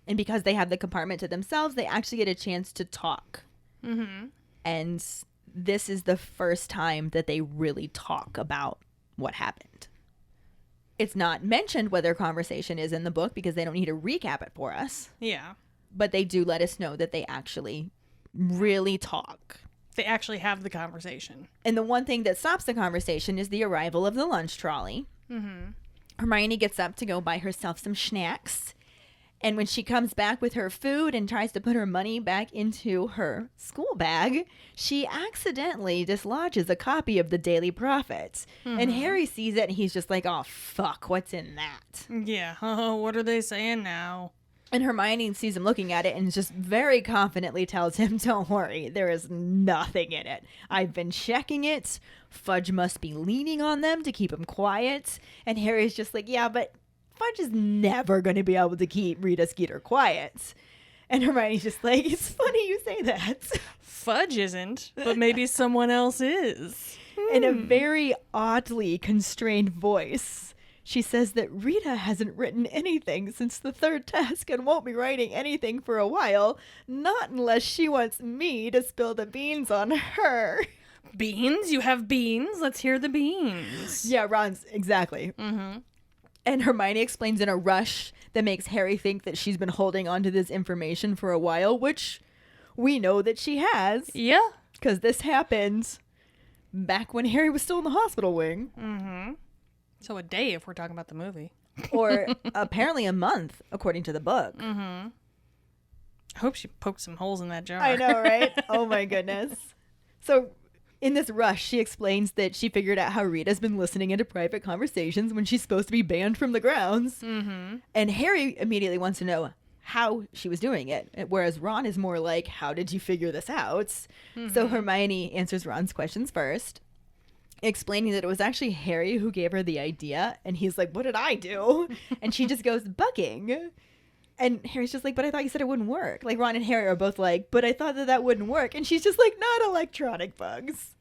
And because they have the compartment to themselves, they actually get a chance to talk. Mm-hmm. And this is the first time that they really talk about what happened. It's not mentioned what their conversation is in the book because they don't need to recap it for us. Yeah. But they do let us know that they actually really talk. They actually have the conversation. And the one thing that stops the conversation is the arrival of the lunch trolley. Mm-hmm. Hermione gets up to go buy herself some snacks. And when she comes back with her food and tries to put her money back into her school bag, she accidentally dislodges a copy of the Daily Prophet. Mm-hmm. And Harry sees it and he's just like, oh, fuck, what's in that? Yeah. Oh, what are they saying now? And Hermione sees him looking at it and just very confidently tells him, don't worry, there is nothing in it. I've been checking it. Fudge must be leaning on them to keep him quiet. And Harry's just like, yeah, but Fudge is never going to be able to keep Rita Skeeter quiet. And Hermione's just like, it's funny you say that. Fudge isn't, but maybe someone else is. In a very oddly constrained voice, she says that Rita hasn't written anything since the third task and won't be writing anything for a while, not unless she wants me to spill the beans on her. Beans? You have beans? Let's hear the beans. Yeah, Ron's, exactly. Mm-hmm. And Hermione explains in a rush that makes Harry think that she's been holding on to this information for a while, which we know that she has. Yeah. Because this happened back when Harry was still in the hospital wing. Mm-hmm. So a day if we're talking about the movie. Or apparently a month, according to the book. Mm-hmm. I hope she poked some holes in that jar. I know, right? Oh my goodness. So in this rush, she explains that she figured out how Rita's been listening into private conversations when she's supposed to be banned from the grounds. Mm-hmm. And Harry immediately wants to know how she was doing it, whereas Ron is more like, how did you figure this out? Mm-hmm. So Hermione answers Ron's questions first, explaining that it was actually Harry who gave her the idea. And he's like, what did I do? And she just goes, bugging. And Harry's just like, but I thought you said it wouldn't work. Like, Ron and Harry are both like, but I thought that wouldn't work. And she's just like, not electronic bugs.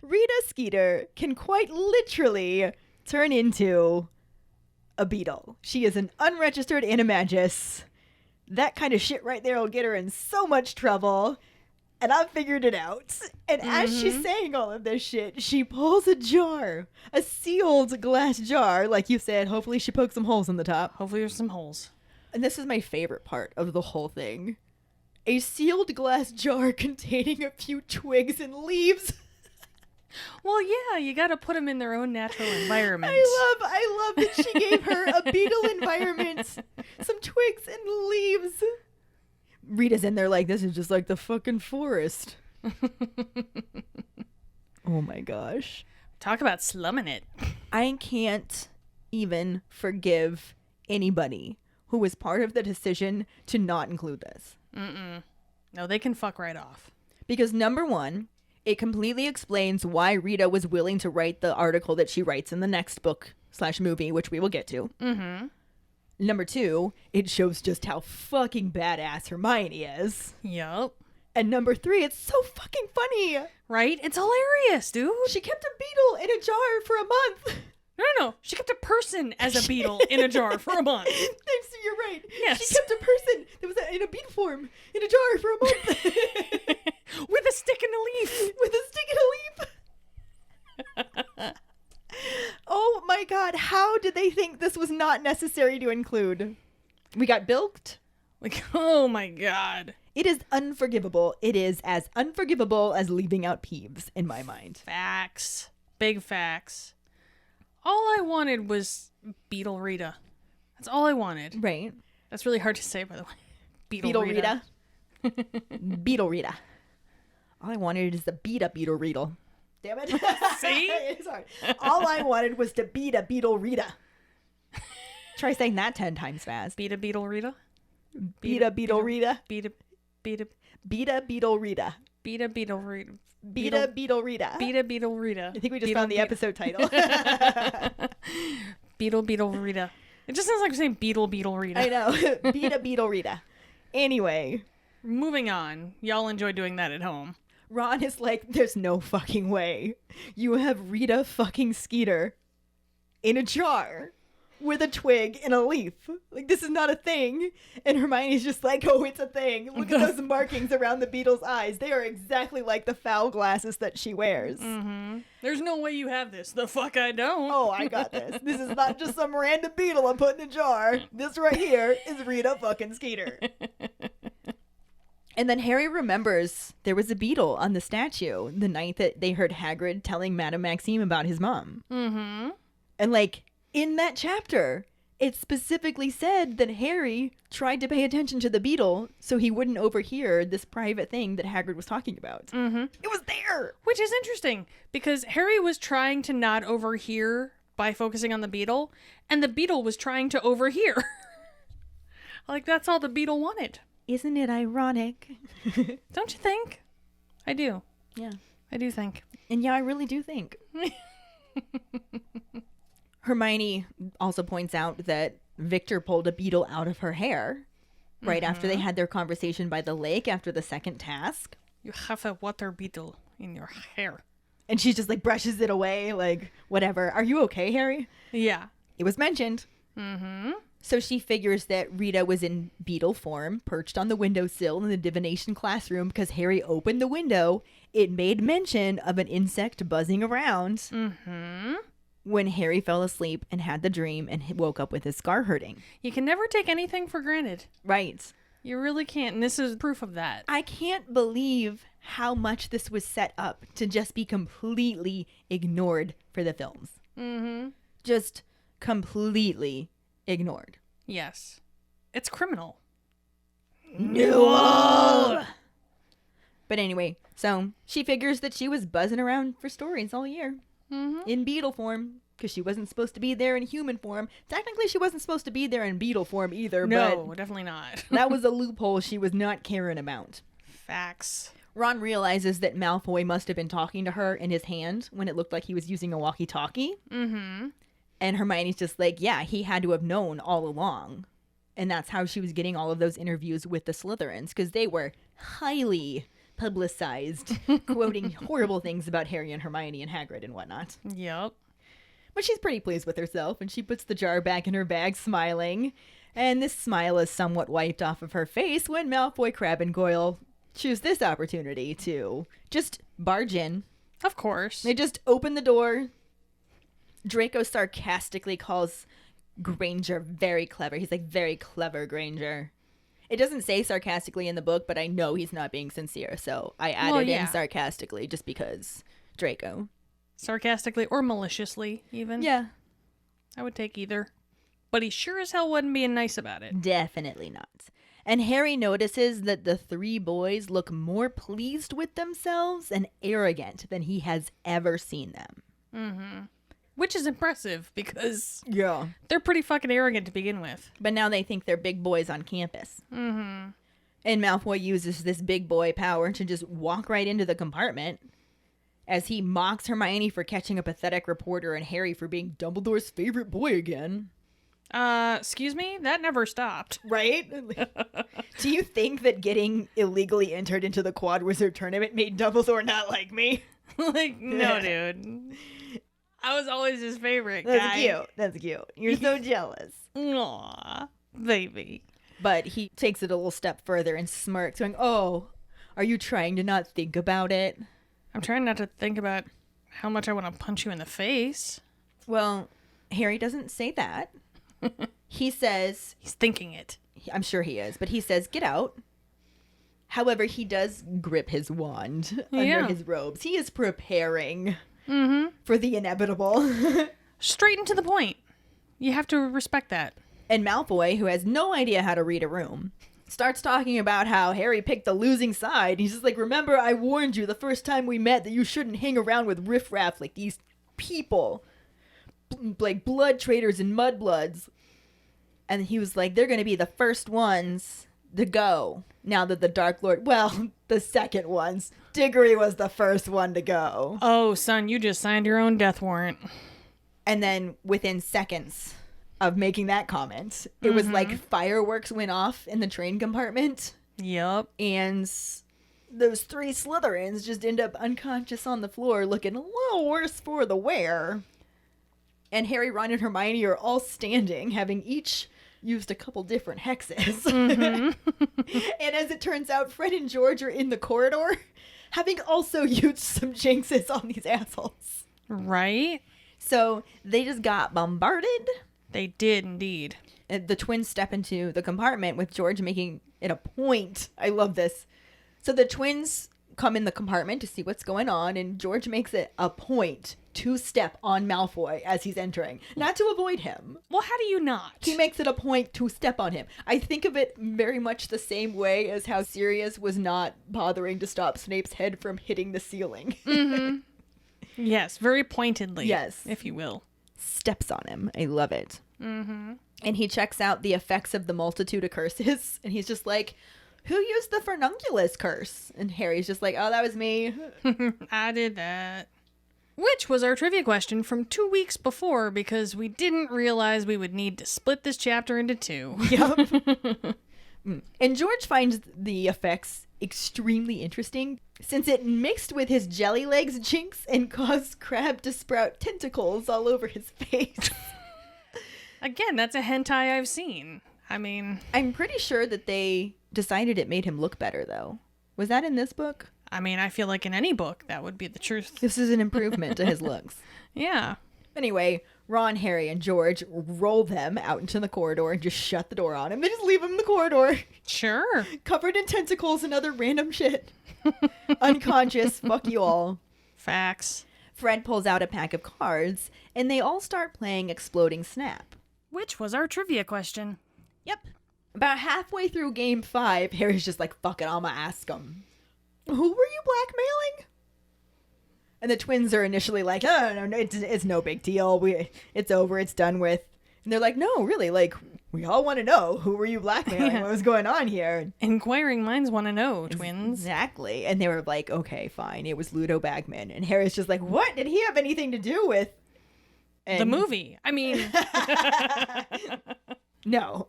Rita Skeeter can quite literally turn into a beetle. She is an unregistered animagus. That kind of shit right there will get her in so much trouble. And I've figured it out. And as she's saying all of this shit, she pulls a jar, a sealed glass jar. Like you said, hopefully she pokes some holes in the top. Hopefully there's some holes. And this is my favorite part of the whole thing. A sealed glass jar containing a few twigs and leaves. Well, yeah, you got to put them in their own natural environment. I love that she gave her a beetle environment, some twigs and leaves. Rita's in there like, this is just like the fucking forest. Oh my gosh. Talk about slumming it. I can't even forgive anybody who was part of the decision to not include this. Mm-mm. No, they can fuck right off. Because number one, it completely explains why Rita was willing to write the article that she writes in the next book/movie, which we will get to. Mm-hmm. Number two, it shows just how fucking badass Hermione is. Yup. And number three, it's so fucking funny. Right? It's hilarious, dude. She kept a beetle in a jar for a month. No. She kept a person as a beetle in a jar for a month. You're right. Yes. She kept a person that was in a beetle form in a jar for a month. With a stick and a leaf. With a stick and a leaf. Oh my god, how did they think this was not necessary to include? We got bilked. Like, oh my god. It is unforgivable. It is as unforgivable as leaving out Peeves in my mind. Facts. Big facts. All I wanted was Beetle Rita. That's all I wanted. Right. That's really hard to say, by the way. Beetle Rita. Beetle Rita. All I wanted is to beat a Beetle Rita. Damn it. See? Sorry. All I wanted was to beat a Beetle Rita. Try saying that 10 times fast. Beat a Beetle Rita? Beat a Beetle Rita. Beat a Beetle Rita. Beat a Beetle Rita. Beat a Beetle Rita. Beat a Beetle Rita. I think we just found the episode title. Beetle Rita. It just sounds like we're saying Beetle Rita. I know. Beat a Beetle Rita. Anyway. Moving on. Y'all enjoy doing that at home. Ron is like, there's no fucking way. You have Rita fucking Skeeter in a jar with a twig and a leaf. Like, this is not a thing. And Hermione's just like, oh, it's a thing. Look at those markings around the Beetle's eyes. They are exactly like the foul glasses that she wears. Mm-hmm. There's no way you have this. The fuck I don't. Oh, I got this. This is not just some random beetle I'm putting in a jar. This right here is Rita fucking Skeeter. And then Harry remembers there was a beetle on the statue the night that they heard Hagrid telling Madame Maxime about his mom. Mm-hmm. And like, in that chapter, it specifically said that Harry tried to pay attention to the beetle so he wouldn't overhear this private thing that Hagrid was talking about. Mm-hmm. It was there! Which is interesting, because Harry was trying to not overhear by focusing on the beetle, and the beetle was trying to overhear. Like, that's all the beetle wanted. Isn't it ironic? Don't you think? I do. Yeah. I do think. And yeah, I really do think. Hermione also points out that Victor pulled a beetle out of her hair right after they had their conversation by the lake after the second task. You have a water beetle in your hair. And she just like brushes it away, like, whatever. Are you okay, Harry? Yeah. It was mentioned. Mm-hmm. So she figures that Rita was in beetle form, perched on the windowsill in the divination classroom because Harry opened the window. It made mention of an insect buzzing around. Mm-hmm. When Harry fell asleep and had the dream and woke up with his scar hurting. You can never take anything for granted. Right. You really can't, and this is proof of that. I can't believe how much this was set up to just be completely ignored for the films. Mm-hmm. Just completely ignored. Yes. It's criminal. No! But anyway, so she figures that she was buzzing around for stories all year. Mm-hmm. In beetle form, because she wasn't supposed to be there in human form. Technically, she wasn't supposed to be there in beetle form either, No, but definitely not. that was a loophole she was not caring about. Facts. Ron realizes that Malfoy must have been talking to her in his hand when it looked like he was using a walkie-talkie. Mm-hmm. And Hermione's just like, yeah, he had to have known all along. And that's how she was getting all of those interviews with the Slytherins, because they were highly publicized, quoting horrible things about Harry and Hermione and Hagrid and whatnot. Yep. But she's pretty pleased with herself, and she puts the jar back in her bag, smiling. And this smile is somewhat wiped off of her face when Malfoy, Crabbe, and Goyle choose this opportunity to just barge in. Of course. They just open the door. Draco sarcastically calls Granger very clever. He's like, very clever, Granger. It doesn't say sarcastically in the book, but I know he's not being sincere, so I added in sarcastically just because Draco. Sarcastically or maliciously, even. Yeah. I would take either. But he sure as hell wasn't being nice about it. Definitely not. And Harry notices that the three boys look more pleased with themselves and arrogant than he has ever seen them. Mm-hmm. Which is impressive because yeah, they're pretty fucking arrogant to begin with. But now they think they're big boys on campus. Mm-hmm. And Malfoy uses this big boy power to just walk right into the compartment as he mocks Hermione for catching a pathetic reporter and Harry for being Dumbledore's favorite boy again. Excuse me? That never stopped. Right? Do you think that getting illegally entered into the Quad Wizard tournament made Dumbledore not like me? Like, no, dude. I was always his favorite That's guy. cute. That's cute. You're so jealous. Aw, baby. But he takes it a little step further and smirks, going, "Oh, are you trying to not think about it?" I'm trying not to think about how much I want to punch you in the face. Well, Harry doesn't say that. He says, He's thinking it. I'm sure he is, but he says, "Get out." However, he does grip his wand under his robes. He is preparing for the inevitable. Straight and to the point. You have to respect that. And Malfoy, who has no idea how to read a room, starts talking about how Harry picked the losing side. He's just like, "Remember, I warned you the first time we met that you shouldn't hang around with riffraff like these people. Like blood traders and mudbloods." And he was like, "They're going to be the first ones to go. Now that the Dark Lord, well, the second ones. Diggory was the first one to go." Oh, son, you just signed your own death warrant. And then within seconds of making that comment, it was like fireworks went off in the train compartment. Yup. And those 3 Slytherins just end up unconscious on the floor, looking a little worse for the wear. And Harry, Ron, and Hermione are all standing, having each used a couple different hexes. And as it turns out, Fred and George are in the corridor, having also used some jinxes on these assholes. Right? So they just got bombarded. They did indeed. The twins step into the compartment with George making it a point. I love this. So the twins come in the compartment to see what's going on, and George makes it a point to step on Malfoy as he's entering. Not to avoid him. Well, how do you not? He makes it a point to step on him. I think of it very much the same way as how Sirius was not bothering to stop Snape's head from hitting the ceiling. Yes, very pointedly. Yes. If you will. Steps on him. I love it. And he checks out the effects of the multitude of curses, and he's just like, "Who used the Fernunculus curse?" And Harry's just like, "Oh, that was me." I did that. Which was our trivia question from 2 weeks before, because we didn't realize we would need to split this chapter into 2. Yep. And George finds the effects extremely interesting, since it mixed with his jelly legs jinx and caused Crabbe to sprout tentacles all over his face. Again, that's a hentai I've seen. I mean, I'm pretty sure that they decided it made him look better, though. Was that in this book? I feel like in any book, that would be the truth. This is an improvement to his looks. Yeah. Anyway, Ron, Harry, and George roll them out into the corridor and just shut the door on him. They just leave him in the corridor, Sure. covered in tentacles and other random shit. Unconscious. Fuck you all. Facts. Fred pulls out a pack of cards, and they all start playing Exploding Snap. Which was our trivia question. Yep. About halfway through game 5, Harry's just like, "Fuck it, I'm gonna ask him. Who were you blackmailing?" And the twins are initially like, "Oh, no, it's no big deal. It's over. It's done with." And they're like, "No, really, like, we all want to know. Who were you blackmailing? Yeah. What was going on here?" Inquiring minds want to know, twins. Exactly. And they were like, "Okay, fine. It was Ludo Bagman." And Harry's just like, "What? Did he have anything to do with The movie. I mean, no."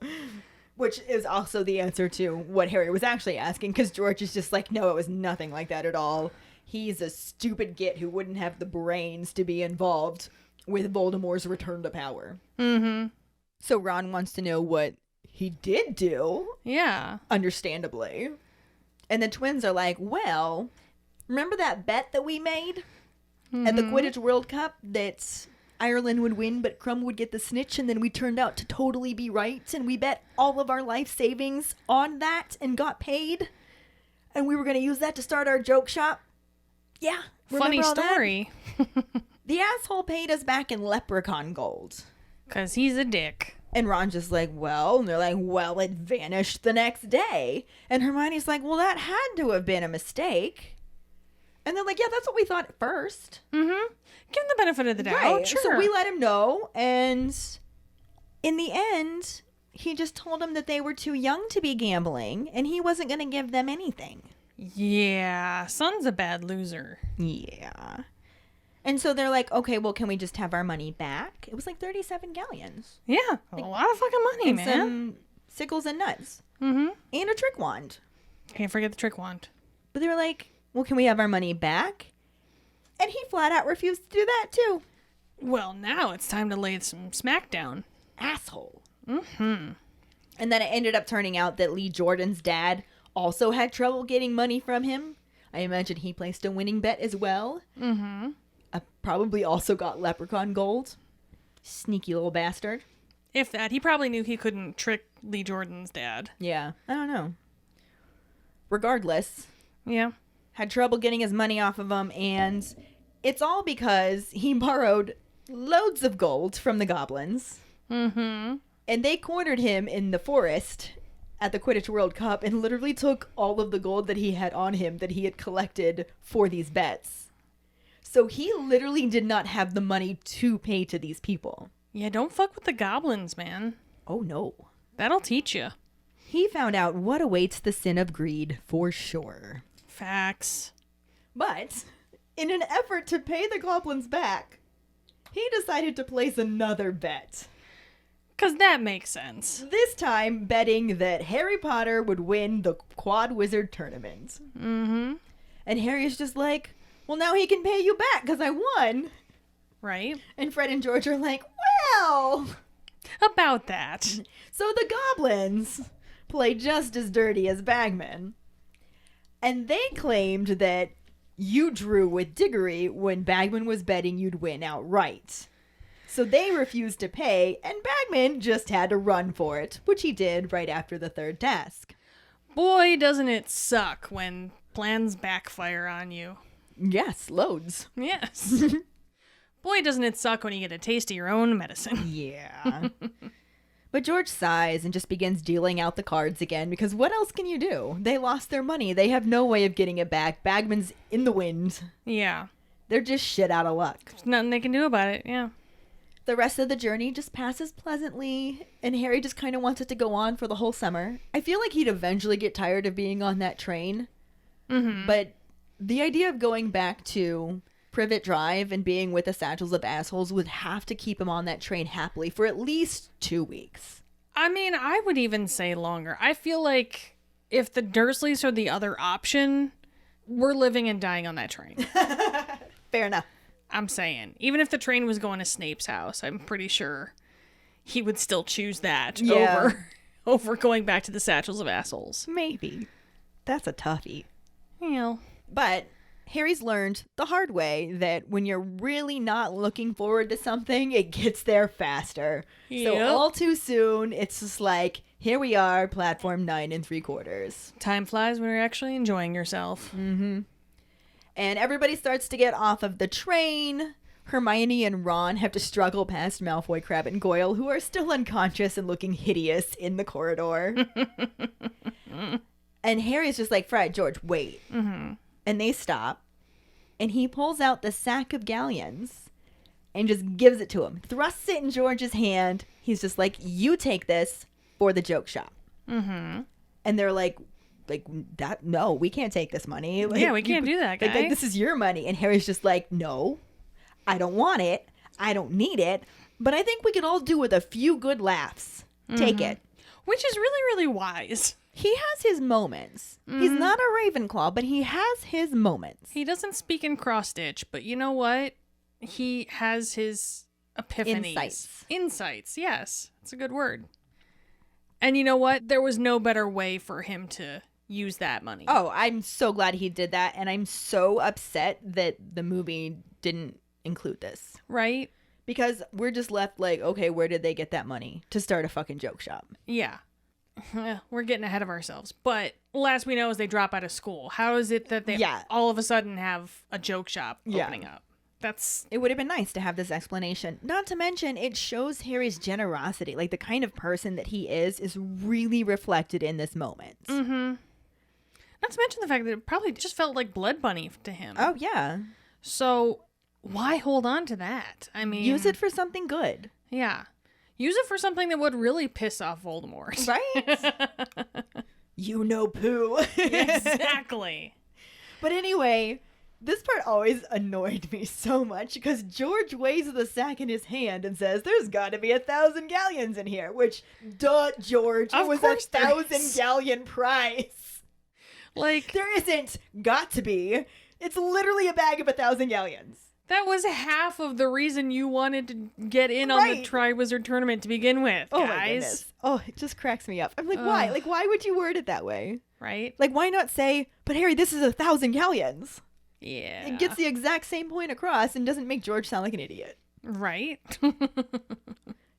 Which is also the answer to what Harry was actually asking, because George is just like, "No, it was nothing like that at all. He's a stupid git who wouldn't have the brains to be involved with Voldemort's return to power." So Ron wants to know what he did do, yeah. understandably. And the twins are like, "Well, remember that bet that we made at the Quidditch World Cup that Ireland would win, but Crumb would get the snitch, and then we turned out to totally be right, and we bet all of our life savings on that and got paid, and we were going to use that to start our joke shop? Yeah. Funny remember all that? story. The asshole paid us back in leprechaun gold." Because he's a dick. And Ron's just like, "Well," and they're like, "Well, it vanished the next day." And Hermione's like, "Well, that had to have been a mistake." And they're like, "Yeah, that's what we thought at first." Give him the benefit of the doubt. Right. Sure. So we let him know, and in the end, he just told them that they were too young to be gambling, and he wasn't going to give them anything. Yeah. Son's a bad loser. Yeah. And so they're like, "Okay, well, can we just have our money back?" It was like 37 galleons. Yeah. A lot of fucking money, And man. some sickles and nuts. And a trick wand. Can't forget the trick wand. But they were like, "Well, can we have our money back?" And he flat out refused to do that, too. Well, now it's time to lay some smackdown. Asshole. Mm-hmm. And then it ended up turning out that Lee Jordan's dad also had trouble getting money from him. I imagine he placed a winning bet as well. Mm-hmm. Probably also got leprechaun gold. Sneaky little bastard. If that, he probably knew he couldn't trick Lee Jordan's dad. Yeah, I don't know. Regardless, Yeah. had trouble getting his money off of him, and it's all because he borrowed loads of gold from the goblins. Mm-hmm. And they cornered him in the forest at the Quidditch World Cup and literally took all of the gold that he had on him that he had collected for these bets. So he literally did not have the money to pay to these people. Yeah, don't fuck with the goblins, man. Oh no. That'll teach you. He found out what awaits the sin of greed for sure. Facts. But in an effort to pay the goblins back, he decided to place another bet. 'Cause that makes sense. This time betting that Harry Potter would win the Quad Wizard tournament. Mm-hmm. And Harry's just like, well, now he can pay you back because I won. Right? And Fred and George are like, well. About that. So the goblins play just as dirty as Bagman. And they claimed that you drew with Diggory when Bagman was betting you'd win outright. So they refused to pay, and Bagman just had to run for it, which he did right after the third task. Boy, doesn't it suck when plans backfire on you. Yes, loads. Yes. Boy, doesn't it suck when you get a taste of your own medicine. Yeah. But George sighs and just begins dealing out the cards again, because what else can you do? They lost their money. They have no way of getting it back. Bagman's in the wind. Yeah. They're just shit out of luck. There's nothing they can do about it, yeah. The rest of the journey just passes pleasantly, and Harry just kind of wants it to go on for the whole summer. I feel like he'd eventually get tired of being on that train. Mm-hmm. But the idea of going back to Privet Drive and being with the Satchels of Assholes would have to keep him on that train happily for at least 2 weeks. I mean, I would even say longer. I feel like if the Dursleys are the other option, we're living and dying on that train. Fair enough. I'm saying. Even if the train was going to Snape's house, I'm pretty sure he would still choose that over going back to the Satchels of Assholes. Maybe. That's a toughie. You know. But Harry's learned the hard way that when you're really not looking forward to something, it gets there faster. So Yep. all too soon, it's just like, here we are, platform 9 3/4. Time flies when you're actually enjoying yourself. Mm-hmm. And everybody starts to get off of the train. Hermione and Ron have to struggle past Malfoy, Crabbe, and Goyle, who are still unconscious and looking hideous in the corridor. And Harry's just like, Fred, George, wait. Mm-hmm. And they stop. And he pulls out the sack of galleons and just gives it to him. Thrusts it in George's hand. He's just like, you take this for the joke shop. Mm-hmm. And they're like that, no, we can't take this money. Like, Yeah, we can't do that, guy. Like, this is your money. And Harry's just like, no, I don't want it. I don't need it. But I think we could all do with a few good laughs. Take it. Which is really, really wise. He has his moments. He's not a Ravenclaw, but he has his moments. He doesn't speak in cross-stitch, but you know what? He has his epiphanies. Insights, yes. That's a good word. And you know what? There was no better way for him to use that money. Oh, I'm so glad he did that, and I'm so upset that the movie didn't include this. Right? Because we're just left like, okay, where did they get that money to start a fucking joke shop? Yeah. We're getting ahead of ourselves. But last we know is they drop out of school. How is it that they all of a sudden have a joke shop opening up? It would have been nice to have this explanation. Not to mention, it shows Harry's generosity. Like, the kind of person that he is really reflected in this moment. Mm-hmm. Not to mention the fact that it probably just felt like blood money to him. Oh, yeah. So why hold on to that? I mean... Use it for something good. Yeah. Use it for something that would really piss off Voldemort. Right? You know poo. Exactly. But anyway, this part always annoyed me so much because George weighs the sack in his hand and says, there's got to be 1,000 galleons in here, which, duh, George, it was 1,000 galleon prize. Like, there isn't got to be. It's literally a bag of 1,000 galleons. That was half of the reason you wanted to get in on the Tri-Wizard tournament to begin with, Oh guys. my goodness. Oh, it just cracks me up. I'm like, why? Like, why would you word it that way? Right? Like, why not say, but Harry, this is 1,000 galleons? Yeah. It gets the exact same point across and doesn't make George sound like an idiot. Right?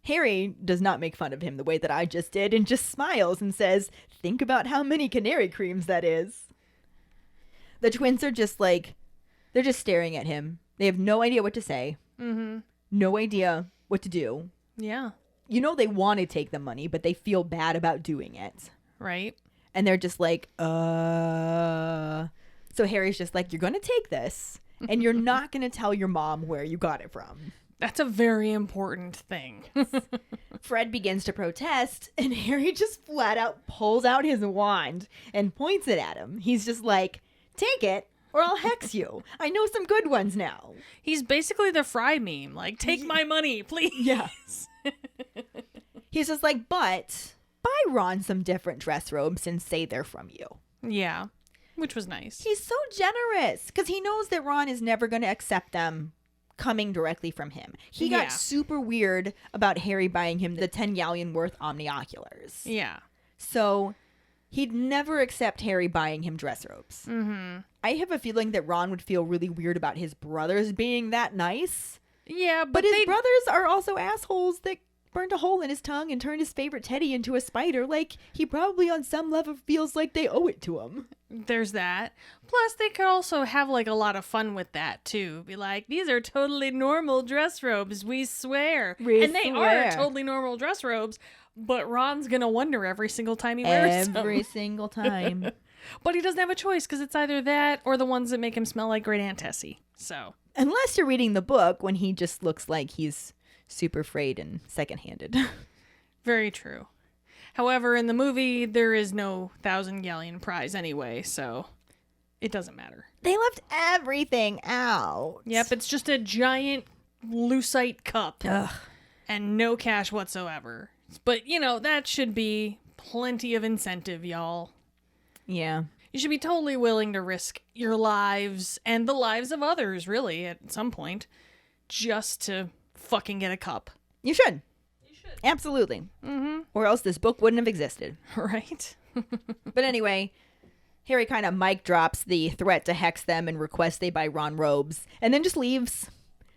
Harry does not make fun of him the way that I just did and just smiles and says, think about how many canary creams that is. The twins are just like, they're just staring at him. They have no idea what to say. Mm-hmm. No idea what to do. Yeah. You know they want to take the money, but they feel bad about doing it. Right? And they're just like, So Harry's just like, you're going to take this, and you're not going to tell your mom where you got it from. That's a very important thing. Fred begins to protest, and Harry just flat out pulls out his wand and points it at him. He's just like, take it, or I'll hex you. I know some good ones now. He's basically the Fry meme. Like, take my money, please. Yeah. He's just like, but buy Ron some different dress robes and say they're from you. Yeah. Which was nice. He's so generous because he knows that Ron is never going to accept them coming directly from him. He got super weird about Harry buying him the 10 galleon worth omnioculars. Yeah. So he'd never accept Harry buying him dress robes. Mm-hmm. I have a feeling that Ron would feel really weird about his brothers being that nice. Yeah, But his brothers are also assholes that burned a hole in his tongue and turned his favorite teddy into a spider. Like, he probably on some level feels like they owe it to him. There's that. Plus, they could also have, like, a lot of fun with that, too. Be like, these are totally normal dress robes, we swear. And they are totally normal dress robes, but Ron's gonna wonder every single time he wears them. Every single time. But he doesn't have a choice, because it's either that or the ones that make him smell like Great Aunt Tessie. So. Unless you're reading the book when he just looks like he's super frayed and second-handed. Very true. However, in the movie, there is no 1,000 galleon prize anyway, so it doesn't matter. They left everything out. Yep, it's just a giant lucite cup. Ugh. And no cash whatsoever. But, you know, that should be plenty of incentive, y'all. Yeah. You should be totally willing to risk your lives and the lives of others, really, at some point, just to fucking get a cup. You should. Absolutely. Mm-hmm. Or else this book wouldn't have existed. Right? But anyway, Harry kind of mic drops the threat to hex them and requests they buy Ron robes, and then just leaves.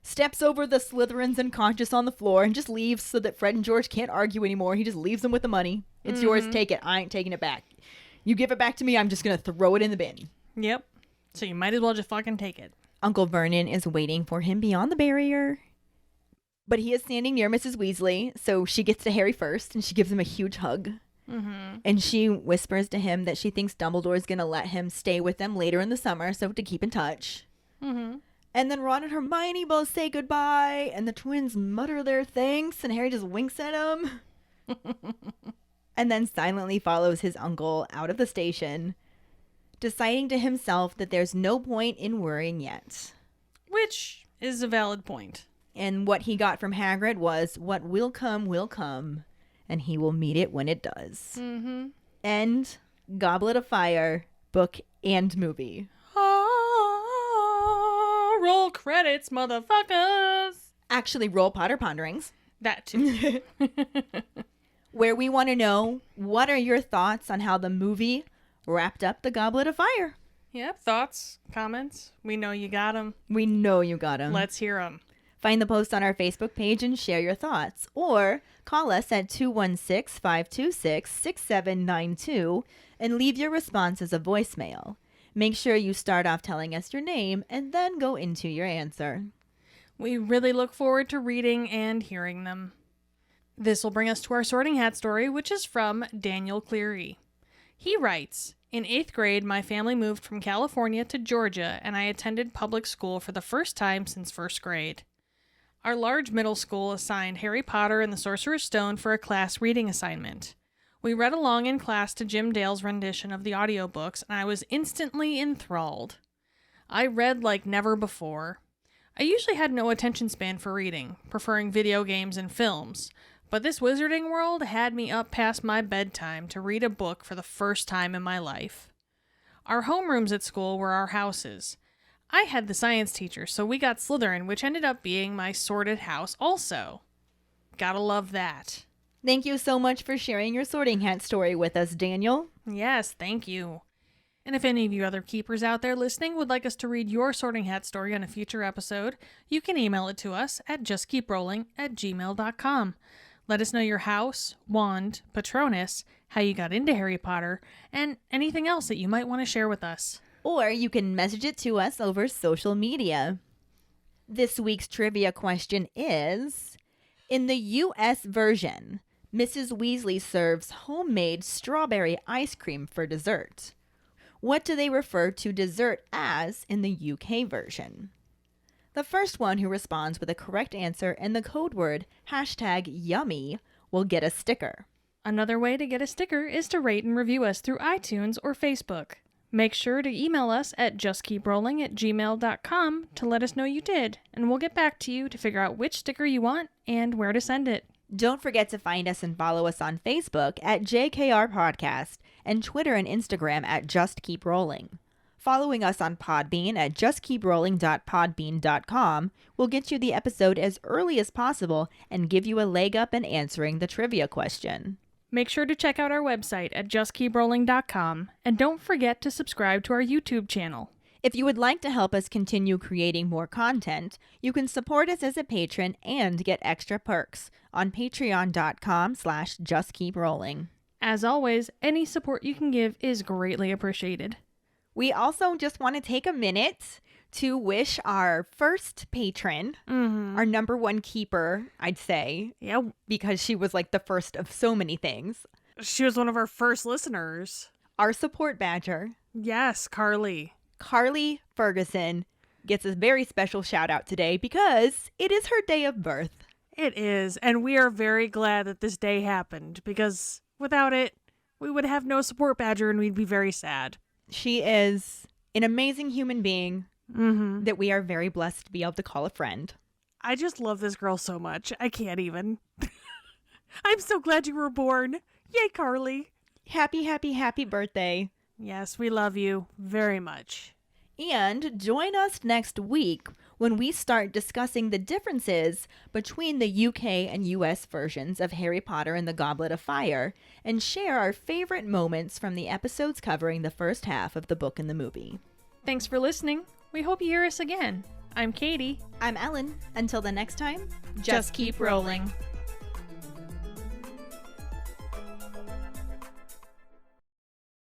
Steps over the Slytherins unconscious on the floor and just leaves so that Fred and George can't argue anymore. He just leaves them with the money. It's yours, take it. I ain't taking it back. You give it back to me, I'm just going to throw it in the bin. Yep. So you might as well just fucking take it. Uncle Vernon is waiting for him beyond the barrier. But he is standing near Mrs. Weasley, so she gets to Harry first, and she gives him a huge hug. Mm-hmm. And she whispers to him that she thinks Dumbledore's going to let him stay with them later in the summer, so to keep in touch. Mm-hmm. And then Ron and Hermione both say goodbye, and the twins mutter their thanks, and Harry just winks at them. And then silently follows his uncle out of the station, deciding to himself that there's no point in worrying yet. Which is a valid point. And what he got from Hagrid was, what will come, and he will meet it when it does. Mm-hmm. End Goblet of Fire, book and movie. Oh, roll credits, motherfuckers. Actually, roll Potter Ponderings. That too. Where we want to know, what are your thoughts on how the movie wrapped up the Goblet of Fire? Yep, thoughts, comments. We know you got them. We know you got them. Let's hear them. Find the post on our Facebook page and share your thoughts. Or call us at 216-526-6792 and leave your response as a voicemail. Make sure you start off telling us your name and then go into your answer. We really look forward to reading and hearing them. This will bring us to our Sorting Hat story, which is from Daniel Cleary. He writes, in 8th grade, my family moved from California to Georgia, and I attended public school for the first time since 1st grade. Our large middle school assigned Harry Potter and the Sorcerer's Stone for a class reading assignment. We read along in class to Jim Dale's rendition of the audiobooks, and I was instantly enthralled. I read like never before. I usually had no attention span for reading, preferring video games and films, but this Wizarding World had me up past my bedtime to read a book for the first time in my life. Our homerooms at school were our houses. I had the science teacher, so we got Slytherin, which ended up being my sorted house also. Gotta love that. Thank you so much for sharing your Sorting Hat story with us, Daniel. Yes, thank you. And if any of you other keepers out there listening would like us to read your Sorting Hat story on a future episode, you can email it to us at justkeeprolling@gmail.com. Let us know your house, wand, Patronus, how you got into Harry Potter, and anything else that you might want to share with us. Or you can message it to us over social media. This week's trivia question is, in the U.S. version, Mrs. Weasley serves homemade strawberry ice cream for dessert. What do they refer to dessert as in the UK version? The first one who responds with a correct answer and the code word #yummy will get a sticker. Another way to get a sticker is to rate and review us through iTunes or Facebook. Make sure to email us at justkeeprolling@gmail.com to let us know you did, and we'll get back to you to figure out which sticker you want and where to send it. Don't forget to find us and follow us on Facebook at JKR Podcast and Twitter and Instagram at Just Keep Rolling. Following us on Podbean at justkeeprolling.podbean.com will get you the episode as early as possible and give you a leg up in answering the trivia question. Make sure to check out our website at justkeeprolling.com, and don't forget to subscribe to our YouTube channel. If you would like to help us continue creating more content, you can support us as a patron and get extra perks on patreon.com/justkeeprolling. As always, any support you can give is greatly appreciated. We also just want to take a minute to wish our first patron, our number one keeper, I'd say. Yeah, because she was like the first of so many things. she was one of our first listeners. Our support badger, Yes, Karlee. Karlee Ferguson, gets a very special shout out today because it is her day of birth. It is, and we are very glad that this day happened, because without it, we would have no support badger and we'd be very sad. She is an amazing human being that we are very blessed to be able to call a friend. I just love this girl so much. I can't even. I'm so glad you were born. Yay, Karlee. Happy, happy, happy birthday. Yes, we love you very much. And join us next week when we start discussing the differences between the UK and US versions of Harry Potter and the Goblet of Fire and share our favorite moments from the episodes covering the first half of the book and the movie. Thanks for listening. We hope you hear us again. I'm Kayde. I'm Ellen. Until the next time, Just keep rolling.